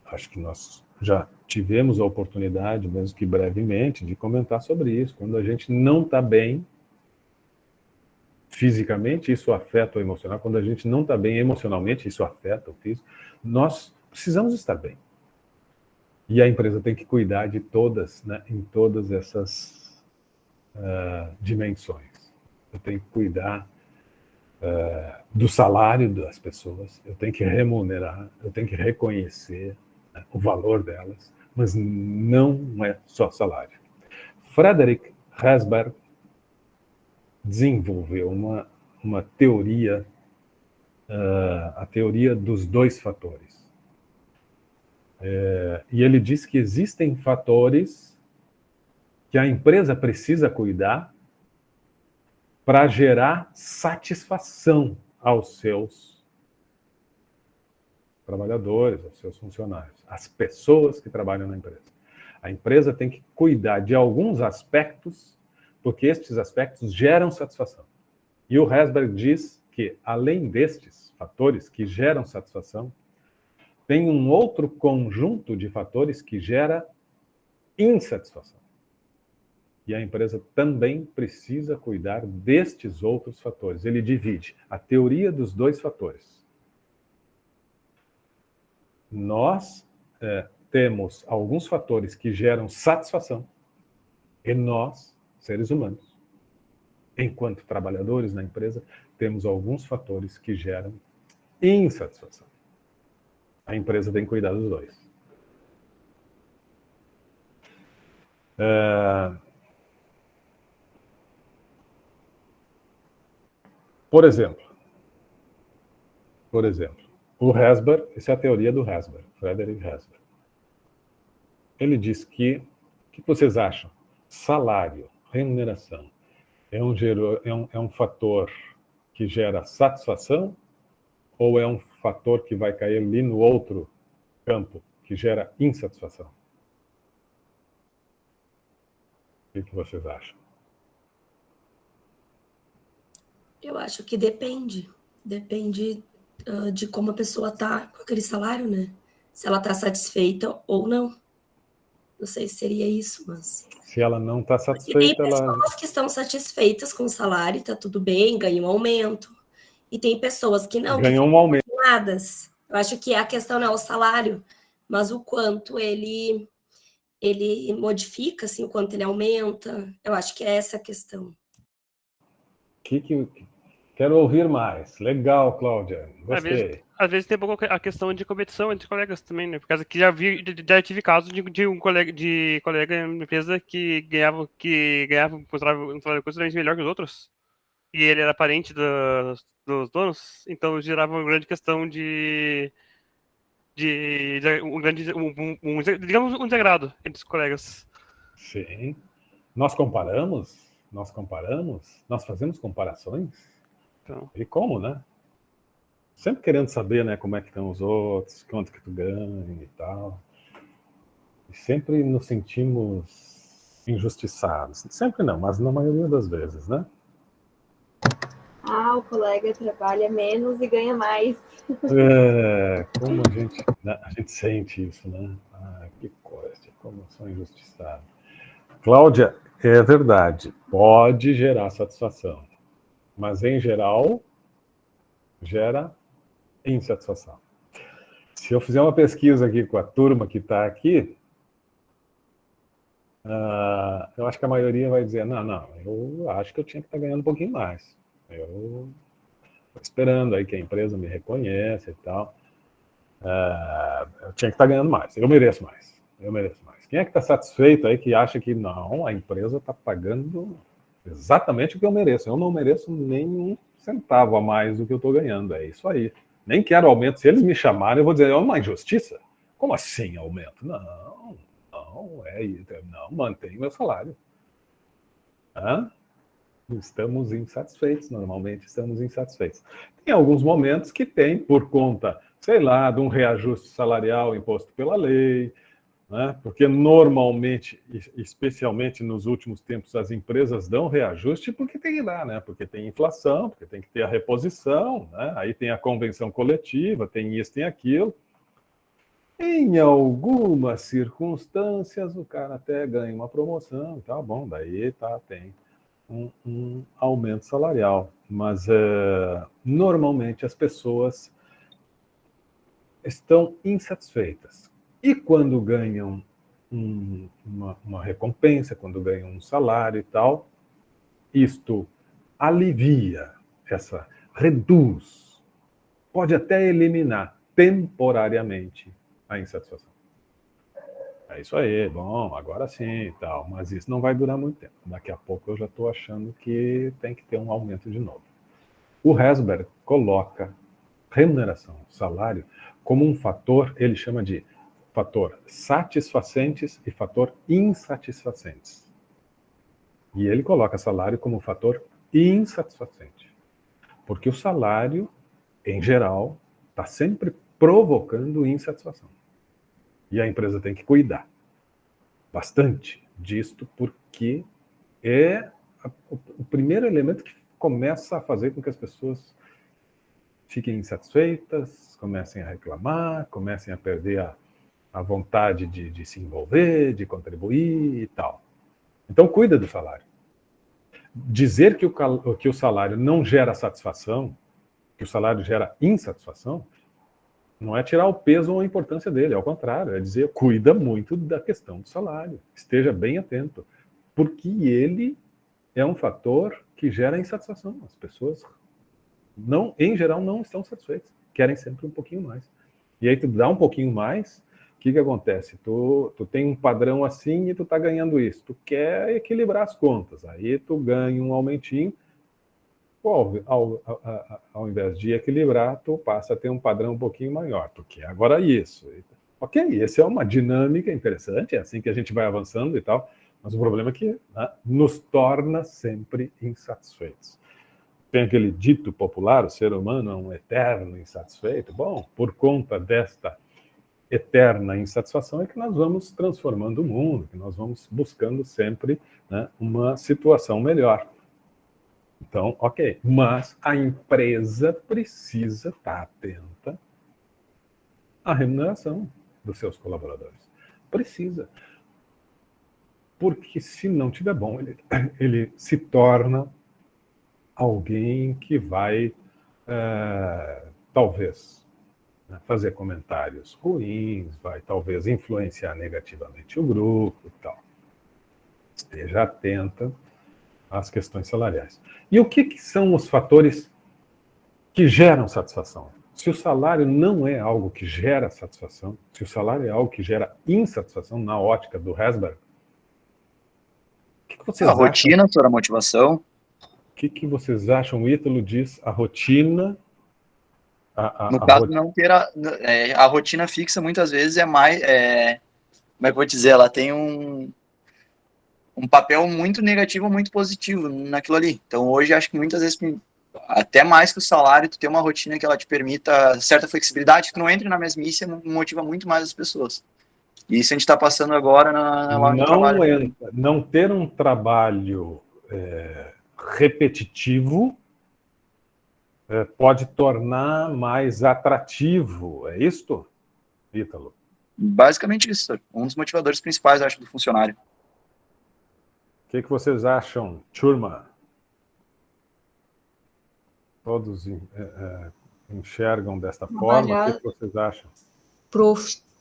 Acho que nós já tivemos a oportunidade, mesmo que brevemente, de comentar sobre isso. Quando a gente não está bem fisicamente, isso afeta o emocional. Quando a gente não está bem emocionalmente, isso afeta o físico. Nós precisamos estar bem. E a empresa tem que cuidar de todas, né, em todas essas dimensões. Eu tenho que cuidar do salário das pessoas, eu tenho que remunerar, eu tenho que reconhecer, né, o valor delas, mas não é só salário. Frederick Herzberg desenvolveu uma teoria, a teoria dos 2 fatores. E ele diz que existem fatores que a empresa precisa cuidar para gerar satisfação aos seus trabalhadores, aos seus funcionários, às pessoas que trabalham na empresa. A empresa tem que cuidar de alguns aspectos, porque estes aspectos geram satisfação. E o Herzberg diz que, além destes fatores que geram satisfação, tem um outro conjunto de fatores que gera insatisfação. E a empresa também precisa cuidar destes outros fatores. Ele divide a teoria dos dois fatores. Nós temos alguns fatores que geram satisfação, e nós, seres humanos, enquanto trabalhadores na empresa, temos alguns fatores que geram insatisfação. A empresa tem que cuidar dos dois. Por exemplo, o Herzberg, essa é a teoria do Herzberg, Frederick Herzberg. Ele diz que, o que vocês acham? Salário, remuneração, é um fator que gera satisfação ou é um fator que vai cair ali no outro campo, que gera insatisfação? O que vocês acham? Eu acho que depende. Depende de como a pessoa está com aquele salário, né? Se ela está satisfeita ou não. Não sei se seria isso, mas... Se ela não está satisfeita, tem pessoas que estão satisfeitas com o salário, está tudo bem, ganham um aumento. E tem pessoas que não. Ganham um aumento. Eu acho que a questão não é o salário, mas o quanto ele modifica, assim, o quanto ele aumenta. Eu acho que é essa a questão. Quero ouvir mais. Legal, Cláudia. Gostei. Às vezes tem um pouco a questão de competição entre colegas também, né? Por causa que já tive casos de um colega na empresa que ganhava um salário consideravelmente melhor que os outros. E ele era parente dos donos, então gerava uma grande questão digamos, um desagrado entre os colegas. Sim. Nós fazemos comparações. Então. E como, né? Sempre querendo saber, né, como é que estão os outros, quanto que tu ganha e tal. E sempre nos sentimos injustiçados. Sempre não, mas na maioria das vezes, né? O colega trabalha menos e ganha mais. Como a gente sente isso, né? Que coisa, como são injustiçados. Cláudia, é verdade, pode gerar satisfação, mas em geral gera insatisfação. Se eu fizer uma pesquisa aqui com a turma que está aqui, eu acho que a maioria vai dizer, não, eu acho que eu tinha que estar ganhando um pouquinho mais. Eu estou esperando aí que a empresa me reconheça e tal. Eu tinha que estar ganhando mais, eu mereço mais. Quem é que está satisfeito aí que acha que não, a empresa está pagando exatamente o que eu mereço? Eu não mereço nem um centavo a mais do que eu estou ganhando, é isso aí. Nem quero aumento. Se eles me chamarem, eu vou dizer, é uma injustiça? Como assim aumento? Não, mantenho meu salário. Estamos insatisfeitos, normalmente estamos insatisfeitos. Tem alguns momentos que tem, por conta, sei lá, de um reajuste salarial imposto pela lei, né? Porque normalmente, especialmente nos últimos tempos, as empresas dão reajuste porque tem que dar, né? Porque tem inflação, porque tem que ter a reposição, né? Aí tem a convenção coletiva, tem isso, tem aquilo. Em algumas circunstâncias, o cara até ganha uma promoção, tá bom, daí tem um aumento salarial. Mas normalmente as pessoas estão insatisfeitas. E quando ganham uma recompensa, quando ganham um salário e tal, isto alivia, reduz, pode até eliminar temporariamente a insatisfação. É isso aí, bom, agora sim e tal, mas isso não vai durar muito tempo. Daqui a pouco eu já estou achando que tem que ter um aumento de novo. O Herzberg coloca remuneração, salário, como um fator, ele chama de fator satisfacentes e fator insatisfacentes. E ele coloca salário como fator insatisfacente. Porque o salário, em geral, está sempre provocando insatisfação. E a empresa tem que cuidar bastante disto, porque é o primeiro elemento que começa a fazer com que as pessoas fiquem insatisfeitas, comecem a reclamar, comecem a perder a vontade de se envolver, de contribuir e tal. Então, cuida do salário. Dizer que o salário não gera satisfação, que o salário gera insatisfação, não é tirar o peso ou a importância dele, ao contrário, é dizer, cuida muito da questão do salário, esteja bem atento, porque ele é um fator que gera insatisfação. As pessoas, em geral, não estão satisfeitas, querem sempre um pouquinho mais. E aí tu dá um pouquinho mais, o que acontece? Tu tem um padrão assim e tu tá ganhando isso. Tu quer equilibrar as contas. Aí tu ganha um aumentinho. Ao invés de equilibrar, tu passa a ter um padrão um pouquinho maior. Tu quer agora isso. Ok, essa é uma dinâmica interessante, é assim que a gente vai avançando e tal. Mas o problema é que, né, nos torna sempre insatisfeitos. Tem aquele dito popular, o ser humano é um eterno insatisfeito. Bom, por conta desta eterna insatisfação é que nós vamos transformando o mundo, que nós vamos buscando sempre, né, uma situação melhor. Então, ok, mas a empresa precisa estar atenta à remuneração dos seus colaboradores. Precisa. Porque se não tiver bom, ele se torna alguém que vai, talvez, fazer comentários ruins, vai talvez influenciar negativamente o grupo e tal. Esteja atenta às questões salariais. E o que são os fatores que geram satisfação? Se o salário não é algo que gera satisfação, se o salário é algo que gera insatisfação na ótica do Herzberg, o que vocês acham? A rotina, a motivação. O que vocês acham? O Ítalo diz a rotina. No caso, não ter a rotina fixa, muitas vezes é mais. Como é que eu vou dizer? Ela tem um papel muito negativo ou muito positivo naquilo ali. Então, hoje, acho que muitas vezes, até mais que o salário, tu tem uma rotina que ela te permita certa flexibilidade, que tu não entre na mesmice, motiva muito mais as pessoas. E isso a gente está passando agora no trabalho. Não ter um trabalho repetitivo pode tornar mais atrativo. É isto, Ítalo? Basicamente isso. Um dos motivadores principais, acho, do funcionário. O que vocês acham, turma? Todos enxergam desta forma? O que vocês acham?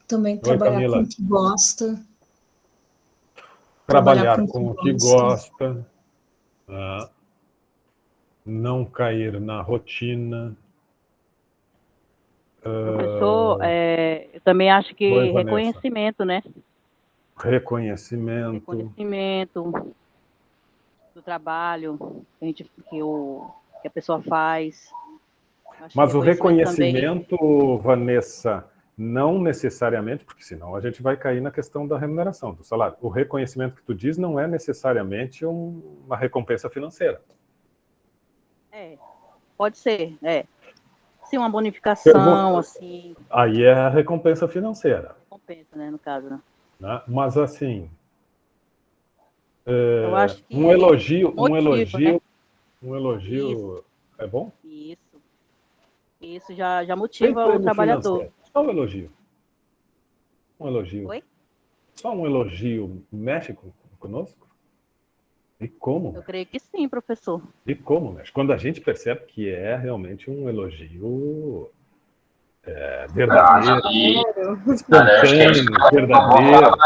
Também trabalhar Camila. com o que gosta. Trabalhar com o que gosta. Não cair na rotina. Professor, eu também acho que Oi, reconhecimento, né? Reconhecimento do trabalho que a pessoa faz. Mas o reconhecimento, também... Vanessa, não necessariamente, porque senão a gente vai cair na questão da remuneração, do salário. O reconhecimento que tu diz não é necessariamente uma recompensa financeira. Pode ser, Sim, uma bonificação, assim. Aí é a recompensa financeira. Recompensa, né, no caso, né? Mas, assim, eu acho que um elogio, né? Um elogio é bom? Isso já motiva o trabalhador. Financeiro. Só um elogio. Um elogio. Oi? Só um elogio mexe conosco? E como? Eu creio que sim, professor. E como mexe? Quando a gente percebe que é realmente um elogio verdadeiro, espontâneo, verdadeiro.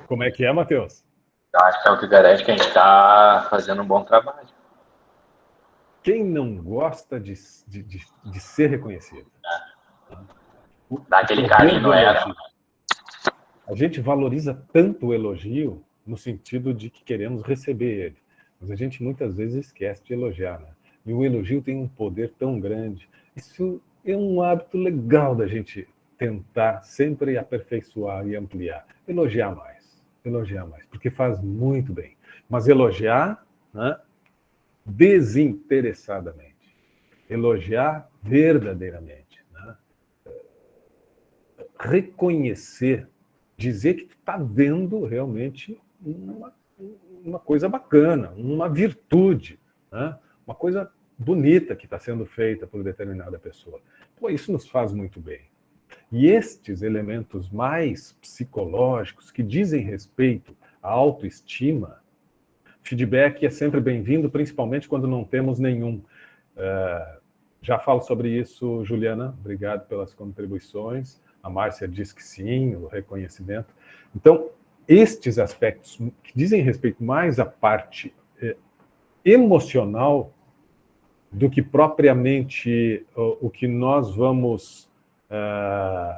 Como é que é, Matheus? Eu acho que é o que garante que a gente está fazendo um bom trabalho. Quem não gosta de ser reconhecido? Dá aquele carinho, não era? A gente valoriza tanto o elogio no sentido de que queremos receber ele. Mas a gente muitas vezes esquece de elogiar, né? E o elogio tem um poder tão grande. Isso é um hábito legal da gente tentar sempre aperfeiçoar e ampliar. Elogiar mais, porque faz muito bem. Mas elogiar, né, desinteressadamente. elogiar verdadeiramente, né? Reconhecer, dizer que tu está vendo realmente uma coisa bacana, uma virtude, né? Uma coisa bonita que está sendo feita por determinada pessoa. Pô, isso nos faz muito bem. E estes elementos mais psicológicos, que dizem respeito à autoestima, feedback é sempre bem-vindo, principalmente quando não temos nenhum. Já falo sobre isso, Juliana, obrigado pelas contribuições. A Márcia diz que sim, o reconhecimento. Então, estes aspectos que dizem respeito mais à parte emocional do que propriamente o que nós vamos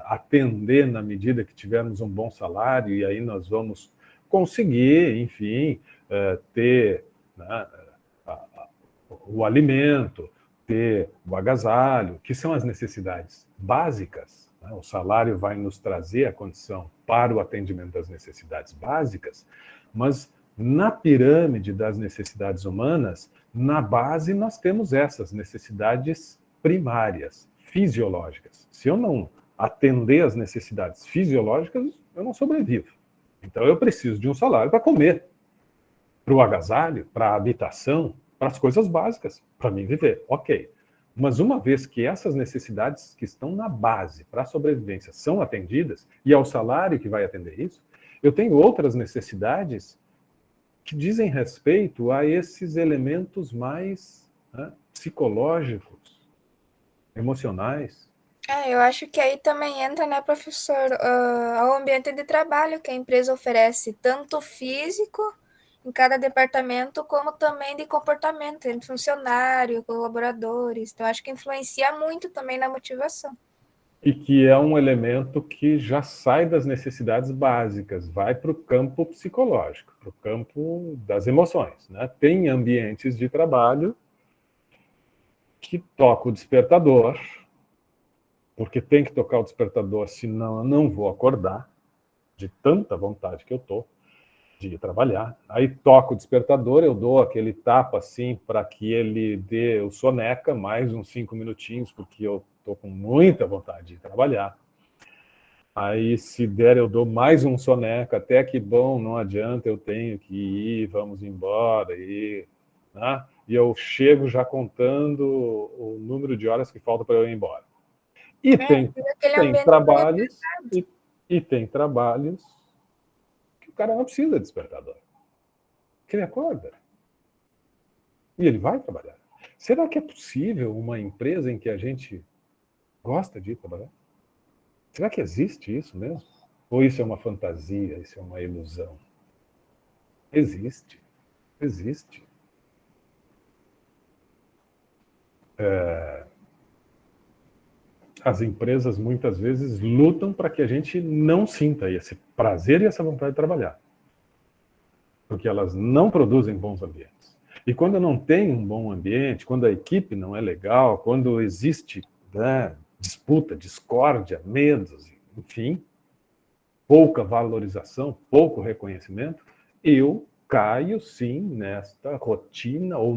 atender na medida que tivermos um bom salário, e aí nós vamos conseguir, enfim, ter, né, o alimento, ter o agasalho, que são as necessidades básicas. Né? O salário vai nos trazer a condição para o atendimento das necessidades básicas, mas na pirâmide das necessidades humanas, na base nós temos essas necessidades primárias, fisiológicas. Se eu não atender às necessidades fisiológicas, eu não sobrevivo. Então eu preciso de um salário para comer, para o agasalho, para a habitação, para as coisas básicas, para mim viver. Ok. Mas uma vez que essas necessidades que estão na base para a sobrevivência são atendidas, e é o salário que vai atender isso, eu tenho outras necessidades que dizem respeito a esses elementos mais, né, psicológicos, emocionais. Eu acho que aí também entra, né, professor, o ambiente de trabalho que a empresa oferece, tanto físico, em cada departamento, como também de comportamento, entre funcionário, colaboradores. Então, acho que influencia muito também na motivação. E que é um elemento que já sai das necessidades básicas, vai para o campo psicológico, para o campo das emoções, né? Tem ambientes de trabalho que toca o despertador, porque tem que tocar o despertador, senão eu não vou acordar, de tanta vontade que eu estou de trabalhar. Aí toca o despertador, eu dou aquele tapa assim para que ele dê o soneca, mais uns 5 minutinhos, porque eu estou com muita vontade de trabalhar. Aí, se der, eu dou mais um soneca, até que, bom, não adianta, eu tenho que ir, vamos embora, né? E eu chego já contando o número de horas que falta para eu ir embora. E tem trabalhos, e tem trabalhos que o cara não precisa de despertador. Que ele acorda. E ele vai trabalhar. Será que é possível uma empresa em que a gente gosta de ir trabalhar? Será que existe isso mesmo? Ou isso é uma fantasia, isso é uma ilusão? Existe. Existe. As empresas muitas vezes lutam para que a gente não sinta esse prazer e essa vontade de trabalhar. Porque elas não produzem bons ambientes. E quando não tem um bom ambiente, quando a equipe não é legal, quando existe, né, disputa, discórdia, medos, enfim, pouca valorização, pouco reconhecimento, eu caio sim nesta rotina ou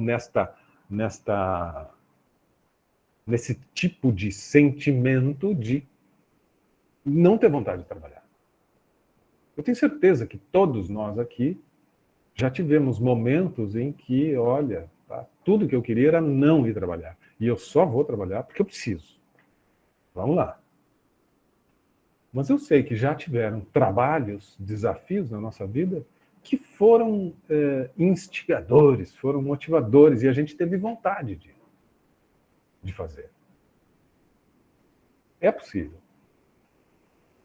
nesse tipo de sentimento de não ter vontade de trabalhar. Eu tenho certeza que todos nós aqui já tivemos momentos em que, olha, tá, tudo que eu queria era não ir trabalhar. E eu só vou trabalhar porque eu preciso. Vamos lá. Mas eu sei que já tiveram trabalhos, desafios na nossa vida que foram instigadores, foram motivadores, e a gente teve vontade de fazer. É possível.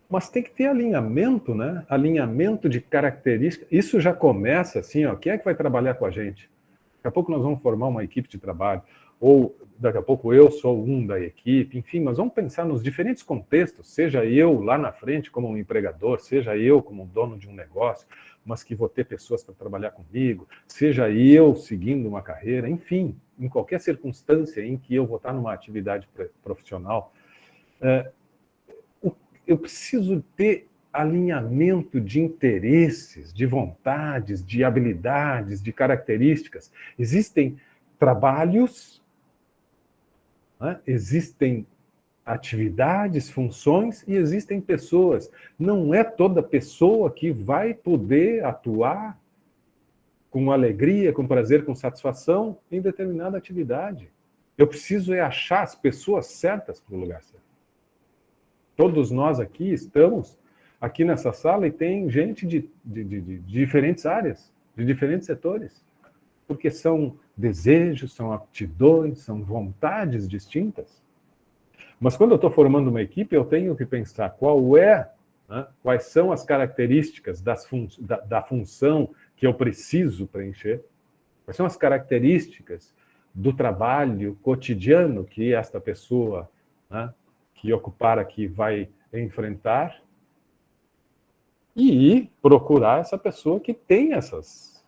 Mas tem que ter alinhamento, né? Alinhamento de características. Isso já começa assim, ó, quem é que vai trabalhar com a gente? Daqui a pouco nós vamos formar uma equipe de trabalho, ou daqui a pouco eu sou um da equipe, enfim, nós vamos pensar nos diferentes contextos, seja eu lá na frente como um empregador, seja eu como um dono de um negócio, mas que vou ter pessoas para trabalhar comigo, seja eu seguindo uma carreira, enfim, em qualquer circunstância em que eu vou estar numa atividade profissional, eu preciso ter alinhamento de interesses, de vontades, de habilidades, de características. Existem trabalhos né? Existem atividades, funções e existem pessoas. Não é toda pessoa que vai poder atuar com alegria, com prazer, com satisfação em determinada atividade. Eu preciso achar as pessoas certas para o lugar certo. Todos nós aqui estamos aqui nessa sala e tem gente de diferentes áreas, de diferentes setores, porque são desejos, são aptidões, são vontades distintas. Mas quando eu estou formando uma equipe, eu tenho que pensar quais são as características da função que eu preciso preencher, quais são as características do trabalho cotidiano que esta pessoa, né, que ocupar aqui vai enfrentar, e procurar essa pessoa que tem essas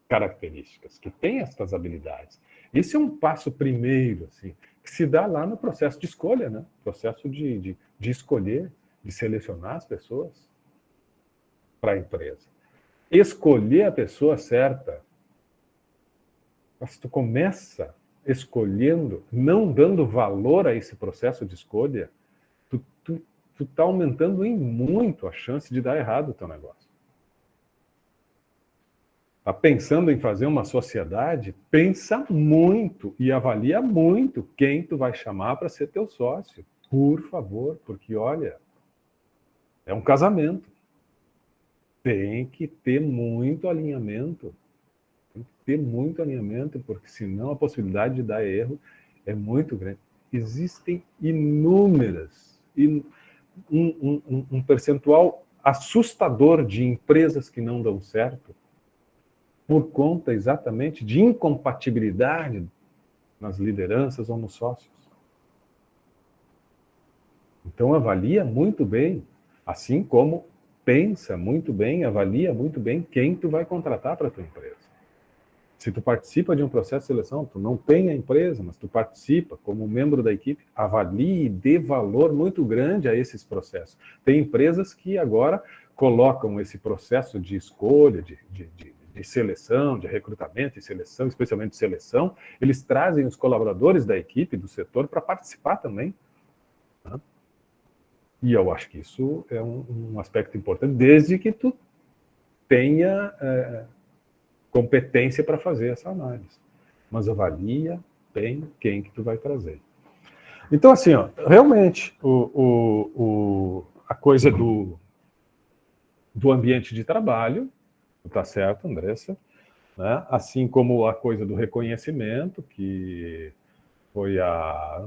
características, que tem essas habilidades. Esse é um passo primeiro, assim, que se dá lá no processo de escolha, né? Processo de escolher, de selecionar as pessoas para a empresa. Escolher a pessoa certa. Mas tu começa escolhendo, não dando valor a esse processo de escolha, tu tá aumentando em muito a chance de dar errado o teu negócio. Tá pensando em fazer uma sociedade? Pensa muito e avalia muito quem tu vai chamar para ser teu sócio. Por favor, porque, olha, é um casamento. Tem que ter muito alinhamento. Tem que ter muito alinhamento, porque senão a possibilidade de dar erro é muito grande. Existem inúmeras, um percentual assustador de empresas que não dão certo por conta exatamente de incompatibilidade nas lideranças ou nos sócios. Então avalia muito bem, assim como pensa muito bem, avalia muito bem quem tu vai contratar para a tua empresa. Se tu participa de um processo de seleção, tu não tem a empresa, mas tu participa como membro da equipe, avalie e dê valor muito grande a esses processos. Tem empresas que agora colocam esse processo de escolha, de seleção, de recrutamento e seleção, especialmente de seleção, eles trazem os colaboradores da equipe, do setor, para participar também. Tá? E eu acho que isso é um aspecto importante, desde que tu tenha competência para fazer essa análise. Mas avalia bem quem que tu vai trazer. Então, assim, ó, realmente, a coisa do ambiente de trabalho, tá certo, Andressa, né? Assim como a coisa do reconhecimento, que foi a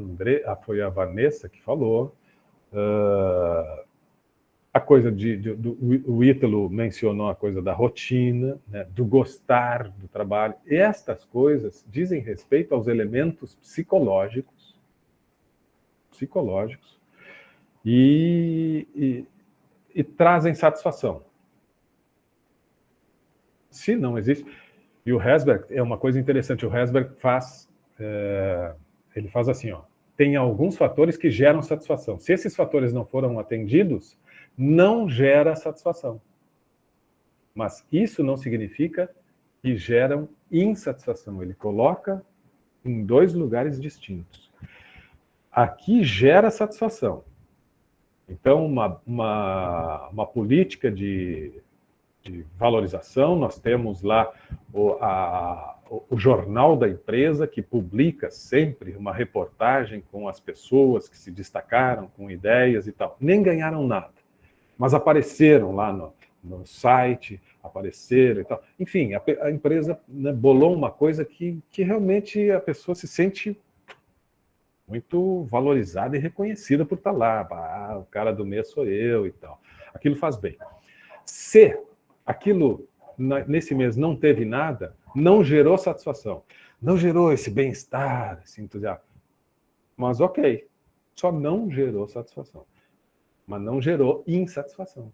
Vanessa que falou, a coisa o Ítalo mencionou a coisa da rotina, né? Do gostar do trabalho. E estas coisas dizem respeito aos elementos psicológicos e trazem satisfação. Se não existe... E o Herzberg é uma coisa interessante. O Herzberg ele faz assim, ó, tem alguns fatores que geram satisfação. Se esses fatores não foram atendidos, não gera satisfação. Mas isso não significa que geram insatisfação. Ele coloca em dois lugares distintos. Aqui gera satisfação. Então, uma política de valorização, nós temos lá o jornal da empresa, que publica sempre uma reportagem com as pessoas que se destacaram, com ideias e tal. Nem ganharam nada, mas apareceram lá no site, apareceram e tal. Enfim, a empresa, né, bolou uma coisa que realmente a pessoa se sente muito valorizada e reconhecida por estar lá. O cara do mês sou eu e tal. Aquilo faz bem. Se aquilo nesse mês não teve nada, não gerou satisfação, não gerou esse bem-estar, esse entusiasmo. Mas ok, só não gerou satisfação. Mas não gerou insatisfação.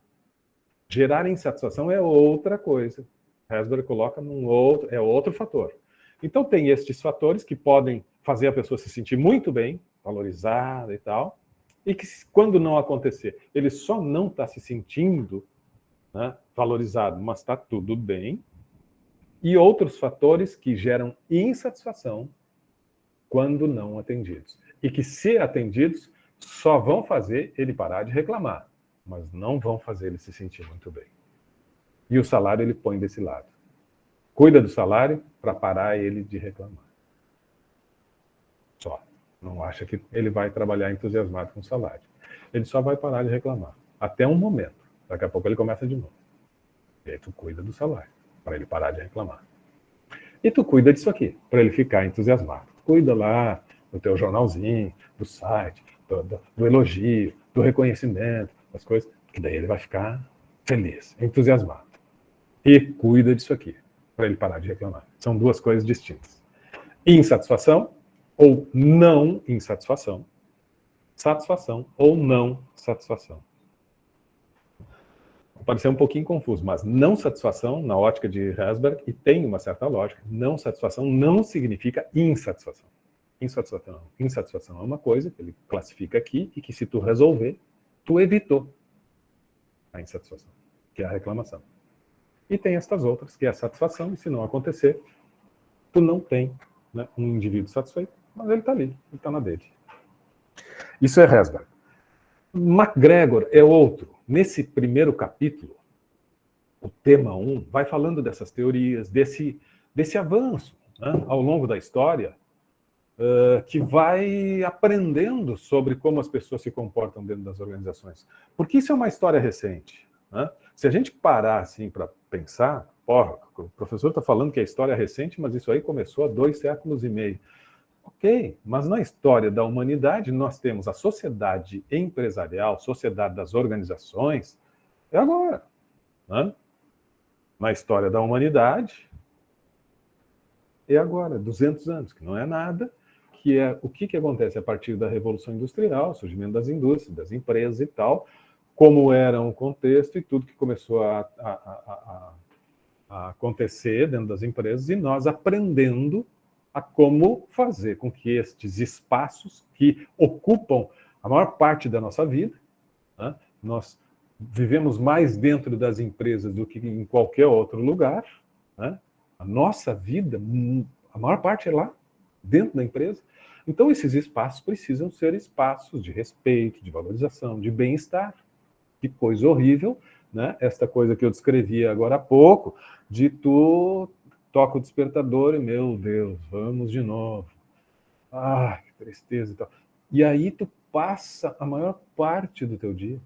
Gerar insatisfação é outra coisa. Herzberg coloca é outro fator. Então tem estes fatores que podem fazer a pessoa se sentir muito bem, valorizada e tal, e que quando não acontecer, ele só não está se sentindo, né, valorizado, mas está tudo bem. E outros fatores que geram insatisfação quando não atendidos. E que, se atendidos, só vão fazer ele parar de reclamar, mas não vão fazer ele se sentir muito bem. E o salário ele põe desse lado. Cuida do salário para parar ele de reclamar. Só. Não acha que ele vai trabalhar entusiasmado com o salário. Ele só vai parar de reclamar. Até um momento. Daqui a pouco ele começa de novo. E aí tu cuida do salário, para ele parar de reclamar. E tu cuida disso aqui, para ele ficar entusiasmado. Cuida lá do teu jornalzinho, do site, do elogio, do reconhecimento, das coisas, que daí ele vai ficar feliz, entusiasmado. E cuida disso aqui, para ele parar de reclamar. São duas coisas distintas. Insatisfação ou não insatisfação. Satisfação ou não satisfação. Pode ser um pouquinho confuso, mas não satisfação, na ótica de Herzberg, e tem uma certa lógica, não satisfação não significa insatisfação. Insatisfação é uma coisa que ele classifica aqui e que, se tu resolver, tu evitou a insatisfação, que é a reclamação. E tem estas outras, que é a satisfação, e se não acontecer, tu não tem, né, um indivíduo satisfeito, mas ele está ali, ele está na dele. Isso é Herzberg. MacGregor é outro. Nesse primeiro capítulo, o tema 1 vai falando dessas teorias, desse avanço, né, ao longo da história, que vai aprendendo sobre como as pessoas se comportam dentro das organizações. Porque isso é uma história recente. Né? Se a gente parar assim para pensar, o professor está falando que a história é recente, mas isso aí começou há 2 séculos e meio. Ok, mas na história da humanidade nós temos a sociedade empresarial, sociedade das organizações, é agora. Né? Na história da humanidade, é agora, 200 anos, que não é nada, que é o que acontece a partir da Revolução Industrial, surgimento das indústrias, das empresas e tal, como era o contexto e tudo que começou a acontecer dentro das empresas, e nós aprendendo a como fazer com que estes espaços que ocupam a maior parte da nossa vida, né? Nós vivemos mais dentro das empresas do que em qualquer outro lugar, né? A nossa vida, a maior parte é lá, dentro da empresa. Então, esses espaços precisam ser espaços de respeito, de valorização, de bem-estar. Que coisa horrível, né? Esta coisa que eu descrevi agora há pouco, de tu toca o despertador e, meu Deus, vamos de novo. Ah, que tristeza e tal. E aí tu passa a maior parte do teu dia.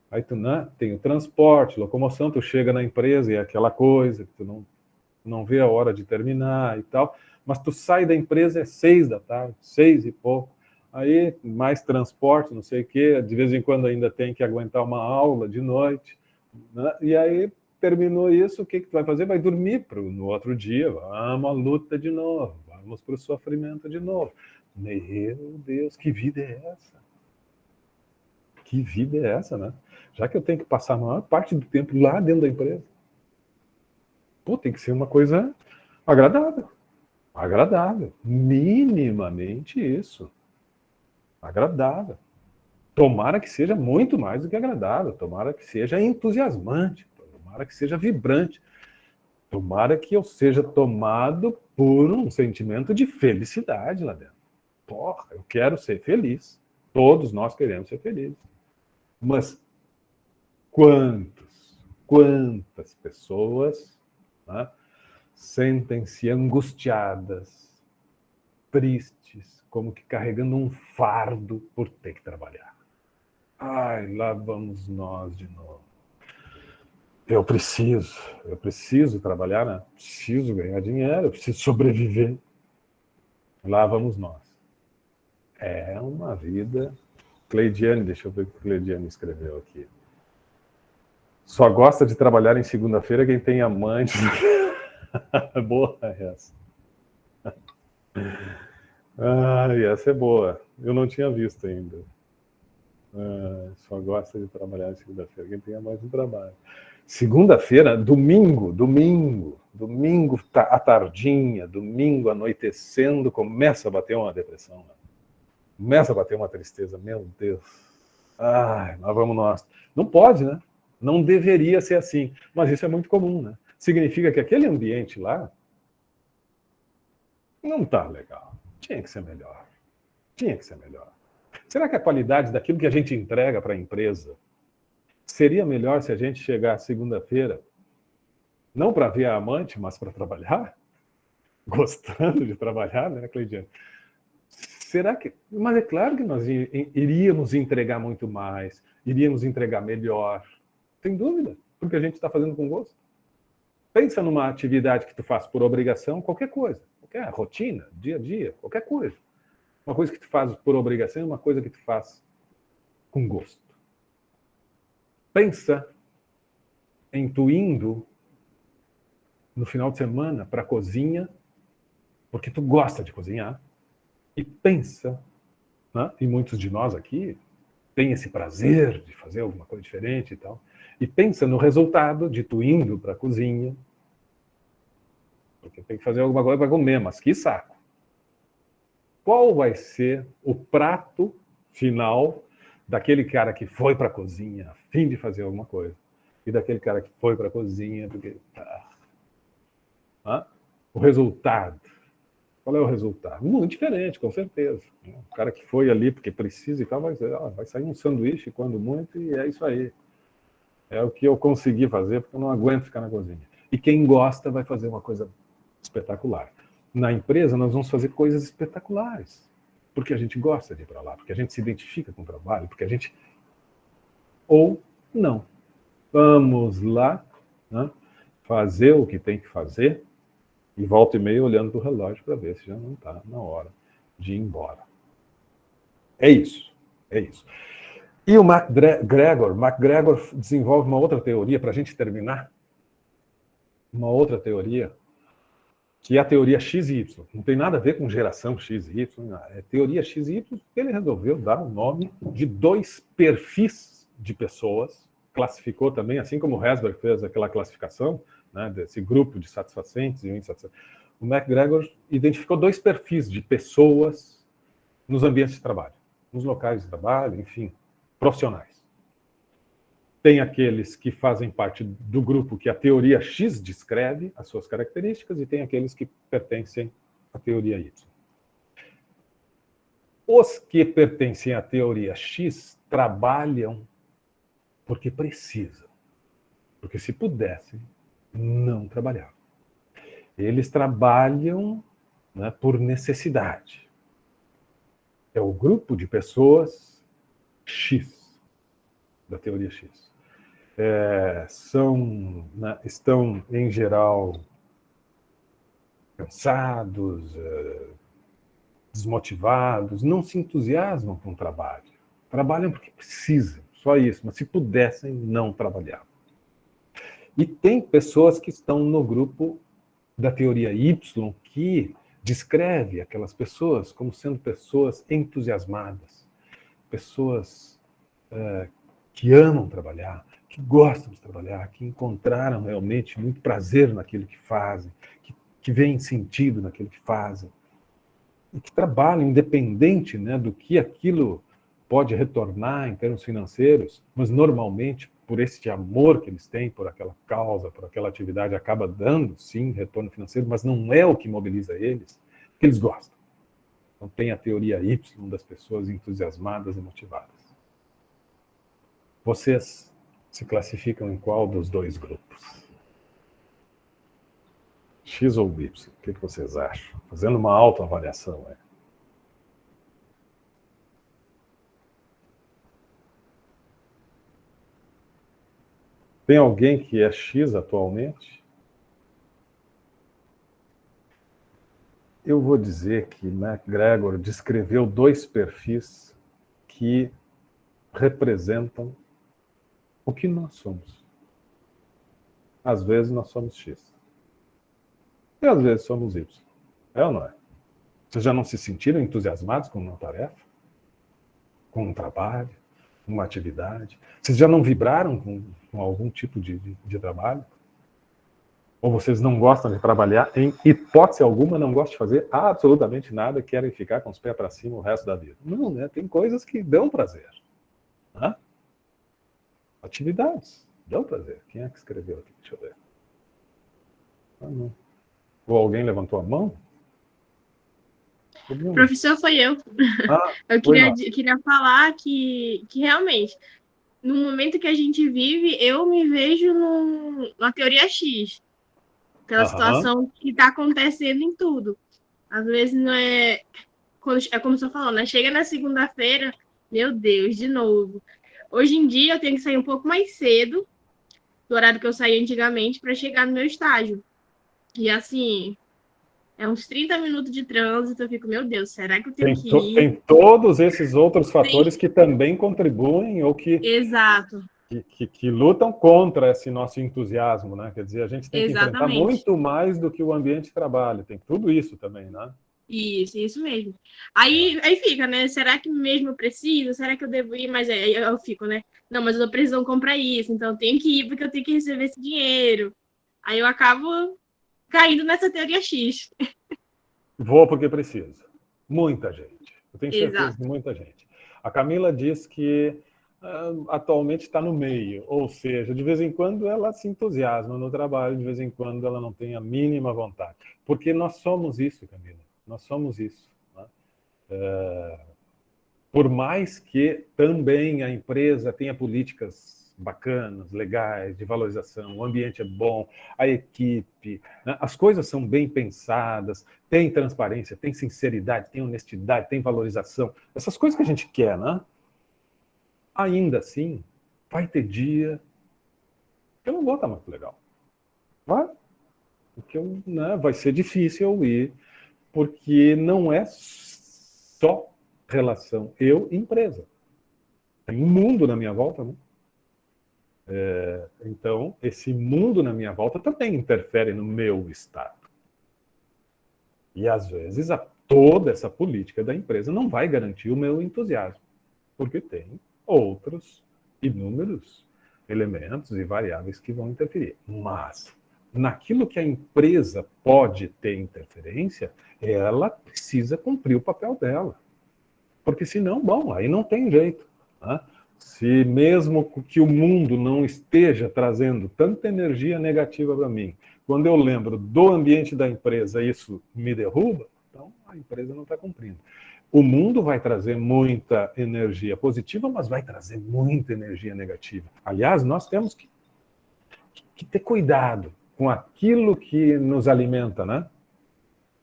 Aí tu, né, tem o transporte, locomoção, tu chega na empresa e é aquela coisa que tu não vê a hora de terminar e tal, mas tu sai da empresa, é 6 da tarde, 6 e pouco. Aí mais transporte, não sei o quê, de vez em quando ainda tem que aguentar uma aula de noite, né? E aí terminou isso, o que tu vai fazer? Vai dormir no outro dia, vamos à luta de novo, vamos para o sofrimento de novo. Meu Deus, que vida é essa? Que vida é essa, né? Já que eu tenho que passar a maior parte do tempo lá dentro da empresa. Pô, tem que ser uma coisa agradável. Agradável. Minimamente isso. Agradável. Tomara que seja muito mais do que agradável. Tomara que seja entusiasmante. Tomara que seja vibrante. Tomara que eu seja tomado por um sentimento de felicidade lá dentro. Porra, eu quero ser feliz. Todos nós queremos ser felizes. Mas quantas pessoas, né, sentem-se angustiadas, tristes, como que carregando um fardo por ter que trabalhar. Ai, lá vamos nós de novo. Eu preciso trabalhar, né? Preciso ganhar dinheiro, eu preciso sobreviver. Lá vamos nós. É uma vida... Cleidiane, deixa eu ver o que Cleidiane escreveu aqui. Só gosta de trabalhar em segunda-feira quem tem amante. Boa essa. Essa é boa. Eu não tinha visto ainda. Só gosta de trabalhar em segunda-feira quem tem amante no trabalho. Segunda-feira, domingo à tardinha, domingo anoitecendo, começa a bater uma depressão, né? Começa a bater uma tristeza, meu Deus. Ai, lá vamos nós. Não pode, né? Não deveria ser assim. Mas isso é muito comum, né? Significa que aquele ambiente lá não está legal. Tinha que ser melhor. Tinha que ser melhor. Será que a qualidade daquilo que a gente entrega para a empresa seria melhor se a gente chegar segunda-feira, não para ver a amante, mas para trabalhar? Gostando de trabalhar, né, Cleidiane? Será que... Mas é claro que nós iríamos entregar muito mais, iríamos entregar melhor, sem dúvida, porque a gente está fazendo com gosto. Pensa numa atividade que tu faz por obrigação, qualquer coisa, qualquer rotina, dia a dia, qualquer coisa. Uma coisa que tu faz por obrigação e uma coisa que tu faz com gosto. Pensa em tu indo no final de semana para a cozinha, porque tu gosta de cozinhar, e pensa, né? E muitos de nós aqui têm esse prazer de fazer alguma coisa diferente e tal, e pensa no resultado de tu indo para a cozinha, porque tem que fazer alguma coisa para comer, mas que saco. Qual vai ser o prato final daquele cara que foi para a cozinha a fim de fazer alguma coisa e daquele cara que foi para a cozinha porque... O resultado. Qual é o resultado? Muito diferente, com certeza. O cara que foi ali porque precisa e tal, vai sair um sanduíche quando muito e é isso aí. É o que eu consegui fazer porque eu não aguento ficar na cozinha. E quem gosta vai fazer uma coisa espetacular. Na empresa, nós vamos fazer coisas espetaculares, porque a gente gosta de ir para lá, porque a gente se identifica com o trabalho, porque a gente... Ou não. Vamos lá, né, fazer o que tem que fazer e volta e meia olhando para o relógio para ver se já não está na hora de ir embora. É isso. É isso. E o MacGregor desenvolve uma outra teoria, para a gente terminar, uma outra teoria, que é a teoria XY. Não tem nada a ver com geração XY, é teoria XY, que ele resolveu dar o nome de 2 perfis de pessoas, classificou também, assim como o Herzberg fez aquela classificação, né, desse grupo de satisfacentes e insatisfacentes. O MacGregor identificou 2 perfis de pessoas nos ambientes de trabalho, nos locais de trabalho, enfim, profissionais. Tem aqueles que fazem parte do grupo que a teoria X descreve as suas características e tem aqueles que pertencem à teoria Y. Os que pertencem à teoria X trabalham porque precisam. Porque se pudessem, não trabalhavam. Eles trabalham, né, por necessidade. É o grupo de pessoas X, da teoria X. Estão, em geral, cansados, desmotivados, não se entusiasmam com o trabalho. Trabalham porque precisam, só isso. Mas se pudessem, não trabalhavam. E tem pessoas que estão no grupo da teoria Y, que descreve aquelas pessoas como sendo pessoas entusiasmadas, pessoas que amam trabalhar, que gostam de trabalhar, que encontraram realmente muito prazer naquilo que fazem, que veem sentido naquilo que fazem, e que trabalham independente, né, do que aquilo pode retornar em termos financeiros, mas normalmente, por esse amor que eles têm por aquela causa, por aquela atividade, acaba dando, sim, retorno financeiro, mas não é o que mobiliza eles, porque eles gostam. Então tem a teoria Y das pessoas entusiasmadas e motivadas. Vocês se classificam em qual dos 2 grupos? X ou Y? O que vocês acham? Fazendo uma autoavaliação. Tem alguém que é X atualmente? Eu vou dizer que MacGregor descreveu 2 perfis que representam o que nós somos. Às vezes nós somos X. E às vezes somos Y. É ou não é? Vocês já não se sentiram entusiasmados com uma tarefa? Com um trabalho? Uma atividade? Vocês já não vibraram com algum tipo de trabalho? Ou vocês não gostam de trabalhar? Em hipótese alguma, não gostam de fazer absolutamente nada, querem ficar com os pés para cima o resto da vida? Não, né? Tem coisas que dão prazer. Hã? Atividades dão prazer. Quem é que escreveu aqui? Deixa eu ver. Não. Ou alguém levantou a mão? Professor, foi eu. Eu queria falar que realmente, no momento que a gente vive, eu me vejo numa teoria X, pela situação que está acontecendo em tudo. Às vezes não é... É como você falou, né? Chega na segunda-feira, meu Deus, de novo. Hoje em dia, eu tenho que sair um pouco mais cedo do horário que eu saía antigamente para chegar no meu estágio. E assim, é uns 30 minutos de trânsito, eu fico, meu Deus, será que eu tenho que ir? Tem todos esses outros fatores que também contribuem ou que... Exato. Que lutam contra esse nosso entusiasmo, né? Quer dizer, a gente tem que enfrentar Exatamente. muito mais do que o ambiente de trabalho. Tem tudo isso também, né? Isso mesmo. Aí fica, né? Será que mesmo eu preciso? Será que eu devo ir? Mas aí eu fico, né? Não, mas eu preciso comprar isso, então eu tenho que ir porque eu tenho que receber esse dinheiro. Aí eu acabo caindo nessa teoria X. Vou porque preciso. Muita gente. Eu tenho certeza Exato. de muita gente. A Camila diz que atualmente está no meio, ou seja, de vez em quando ela se entusiasma no trabalho, de vez em quando ela não tem a mínima vontade. Porque nós somos isso, Camila. Nós somos isso. Né? Por mais que também a empresa tenha políticas bacanas, legais, de valorização, o ambiente é bom, a equipe, né? As coisas são bem pensadas, tem transparência, tem sinceridade, tem honestidade, tem valorização, essas coisas que a gente quer, né? Ainda assim, vai ter dia que eu não vou estar muito legal. Vai? Porque vai ser difícil eu ir, porque não é só relação eu-empresa. Tem um mundo na minha volta, né? Então, esse mundo na minha volta também interfere no meu estado. E, às vezes, toda essa política da empresa não vai garantir o meu entusiasmo, porque tem outros inúmeros elementos e variáveis que vão interferir. Mas, naquilo que a empresa pode ter interferência, ela precisa cumprir o papel dela. Porque senão, bom, aí não tem jeito. Né? Se mesmo que o mundo não esteja trazendo tanta energia negativa para mim, quando eu lembro do ambiente da empresa, isso me derruba, então a empresa não está cumprindo. O mundo vai trazer muita energia positiva, mas vai trazer muita energia negativa. Aliás, nós temos que ter cuidado com aquilo que nos alimenta, né?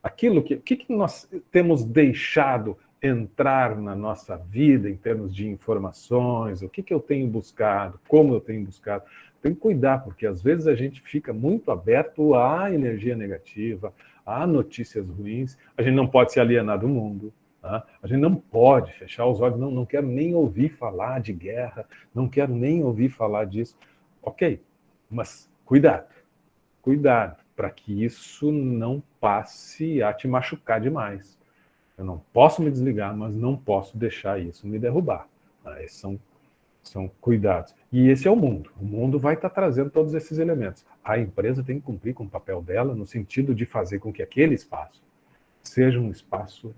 Aquilo que nós temos deixado entrar na nossa vida em termos de informações, o que eu tenho buscado, como eu tenho buscado. Tem que cuidar, porque às vezes a gente fica muito aberto à energia negativa, a notícias ruins. A gente não pode se alienar do mundo. Tá? A gente não pode fechar os olhos. Não quero nem ouvir falar de guerra, não quero nem ouvir falar disso. Ok, mas cuidado para que isso não passe a te machucar demais. Eu não posso me desligar, mas não posso deixar isso me derrubar. Esses são cuidados. E esse é o mundo. O mundo vai estar trazendo todos esses elementos. A empresa tem que cumprir com o papel dela no sentido de fazer com que aquele espaço seja um espaço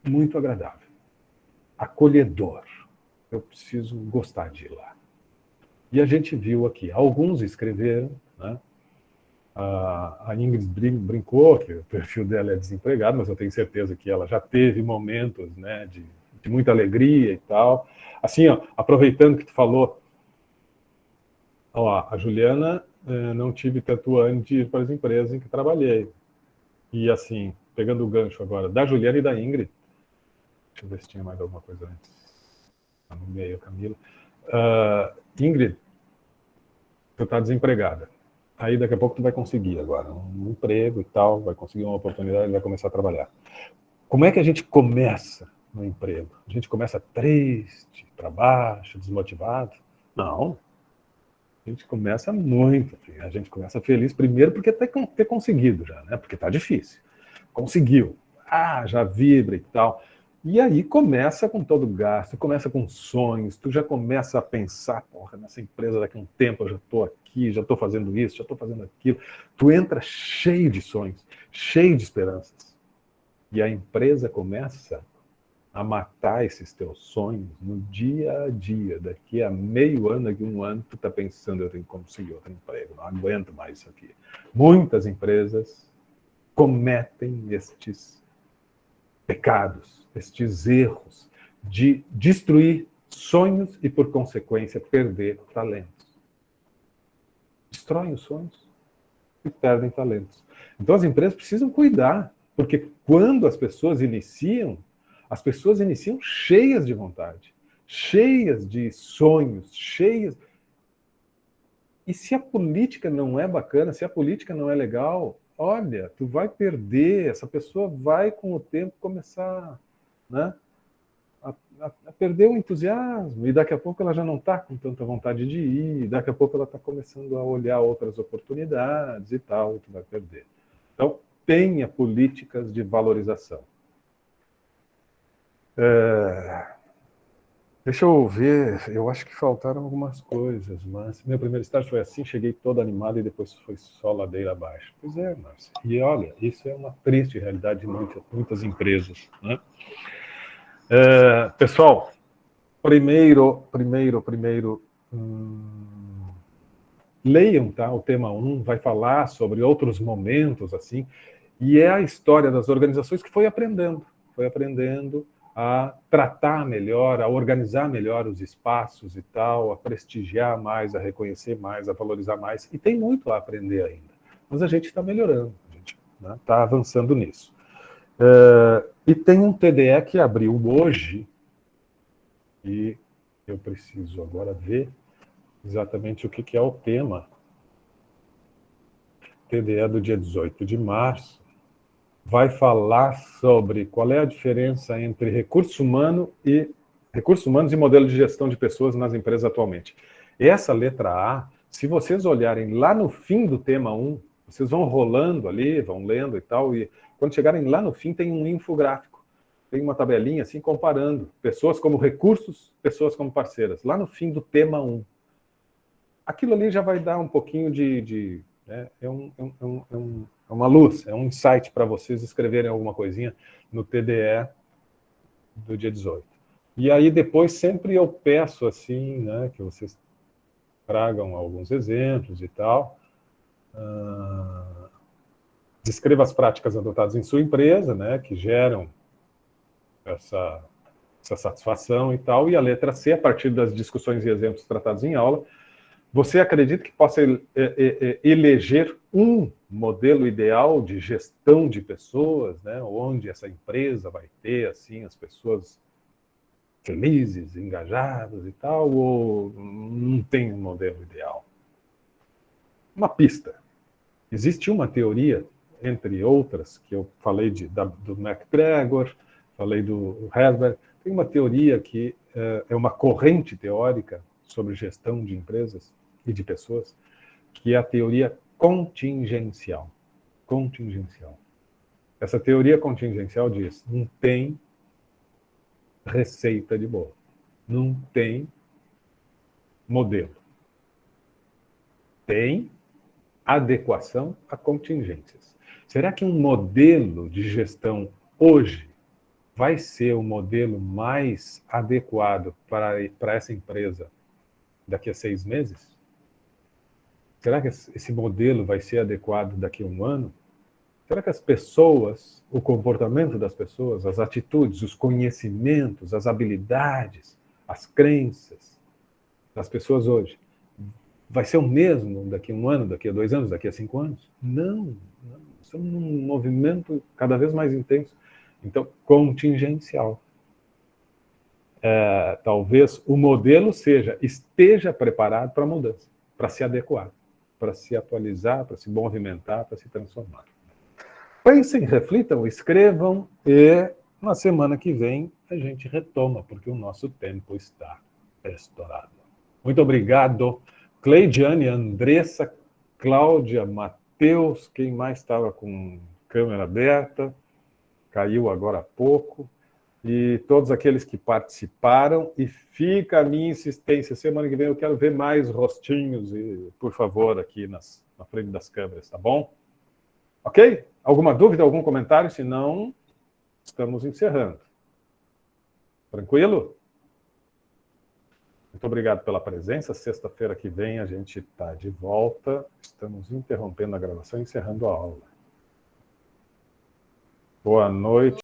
muito agradável, acolhedor. Eu preciso gostar de ir lá. E a gente viu aqui, alguns escreveram, né? A Ingrid brincou que o perfil dela é desempregado, mas eu tenho certeza que ela já teve momentos, né, de muita alegria e tal. Assim, ó, aproveitando que tu falou, ó, a Juliana, não tive tanto ânimo de ir para as empresas em que trabalhei. E assim, pegando o gancho agora, da Juliana e da Ingrid, deixa eu ver se tinha mais alguma coisa antes. Tá no meio, Camila. Ingrid, tu tá desempregada. Aí daqui a pouco tu vai conseguir agora um emprego e tal, vai conseguir uma oportunidade e vai começar a trabalhar. Como é que a gente começa no emprego? A gente começa triste, para baixo, desmotivado? Não. A gente começa muito. A gente começa feliz primeiro porque ter conseguido já, né? Porque tá difícil. Conseguiu. Já vibra e tal. E aí começa com todo o gasto, começa com sonhos, tu já começa a pensar, porra, nessa empresa daqui a um tempo eu já estou aqui, já estou fazendo isso, já estou fazendo aquilo. Tu entra cheio de sonhos, cheio de esperanças. E a empresa começa a matar esses teus sonhos no dia a dia. Daqui a meio ano, daqui a um ano, tu está pensando, eu tenho que conseguir outro emprego, não aguento mais isso aqui. Muitas empresas cometem estes pecados, estes erros de destruir sonhos e, por consequência, perder talentos. Destroem os sonhos e perdem talentos. Então, as empresas precisam cuidar, porque quando as pessoas iniciam cheias de vontade, cheias de sonhos, cheias... E se a política não é bacana, se a política não é legal, olha, tu vai perder, essa pessoa vai, com o tempo, começar, né, a perder o entusiasmo, e daqui a pouco ela já não está com tanta vontade de ir, daqui a pouco ela está começando a olhar outras oportunidades e tal, e tu vai perder. Então, tenha políticas de valorização. Deixa eu ver, eu acho que faltaram algumas coisas, mas meu primeiro estágio foi assim, cheguei todo animado e depois foi só ladeira abaixo. Pois é, Márcia. E olha, isso é uma triste realidade de muitas empresas, né? Pessoal, primeiro, leiam, tá? O tema 1 vai falar sobre outros momentos, assim, e é a história das organizações que foi aprendendo a tratar melhor, a organizar melhor os espaços e tal, a prestigiar mais, a reconhecer mais, a valorizar mais. E tem muito a aprender ainda. Mas a gente está melhorando, a gente está avançando nisso. E tem um TDE que abriu hoje, e eu preciso agora ver exatamente o que é o tema. TDE do dia 18 de março. Vai falar sobre qual é a diferença entre recursos humanos e modelo de gestão de pessoas nas empresas atualmente. Essa letra A, se vocês olharem lá no fim do tema 1, vocês vão rolando ali, vão lendo e tal, e quando chegarem lá no fim tem um infográfico, tem uma tabelinha assim comparando pessoas como recursos, pessoas como parceiras, lá no fim do tema 1. Aquilo ali já vai dar um pouquinho né, é uma luz, é um insight para vocês escreverem alguma coisinha no TDE do dia 18. E aí depois sempre eu peço assim, né, que vocês tragam alguns exemplos e tal. Descreva as práticas adotadas em sua empresa, né, que geram essa satisfação e tal. E a letra C, a partir das discussões e exemplos tratados em aula, você acredita que possa eleger um modelo ideal de gestão de pessoas, né, onde essa empresa vai ter assim as pessoas felizes, engajadas e tal, ou não tem um modelo ideal? Uma pista. Existe uma teoria, entre outras, que eu falei do MacGregor, falei do Herbert, tem uma teoria que é uma corrente teórica sobre gestão de empresas e de pessoas, que é a teoria contingencial. Contingencial. Essa teoria contingencial diz: não tem receita de bolo, não tem modelo. Tem adequação a contingências. Será que um modelo de gestão hoje vai ser o modelo mais adequado para essa empresa daqui a 6 meses? Será que esse modelo vai ser adequado daqui a 1 ano? Será que as pessoas, o comportamento das pessoas, as atitudes, os conhecimentos, as habilidades, as crenças das pessoas hoje, vai ser o mesmo daqui a 1 ano, daqui a 2 anos, daqui a 5 anos? Não. Estamos num movimento cada vez mais intenso. Então, contingencial. Talvez o modelo esteja preparado para a mudança, para se adequar, para se atualizar, para se movimentar, para se transformar. Pensem, reflitam, escrevam e na semana que vem a gente retoma, porque o nosso tempo está estourado. Muito obrigado, Cleidiane, Andressa, Cláudia, Matheus, quem mais estava com câmera aberta, caiu agora há pouco, e todos aqueles que participaram, e fica a minha insistência, semana que vem eu quero ver mais rostinhos, e por favor, aqui na frente das câmeras, tá bom? Ok? Alguma dúvida, algum comentário? Se não, estamos encerrando. Tranquilo? Muito obrigado pela presença. Sexta-feira que vem a gente está de volta. Estamos interrompendo a gravação e encerrando a aula. Boa noite.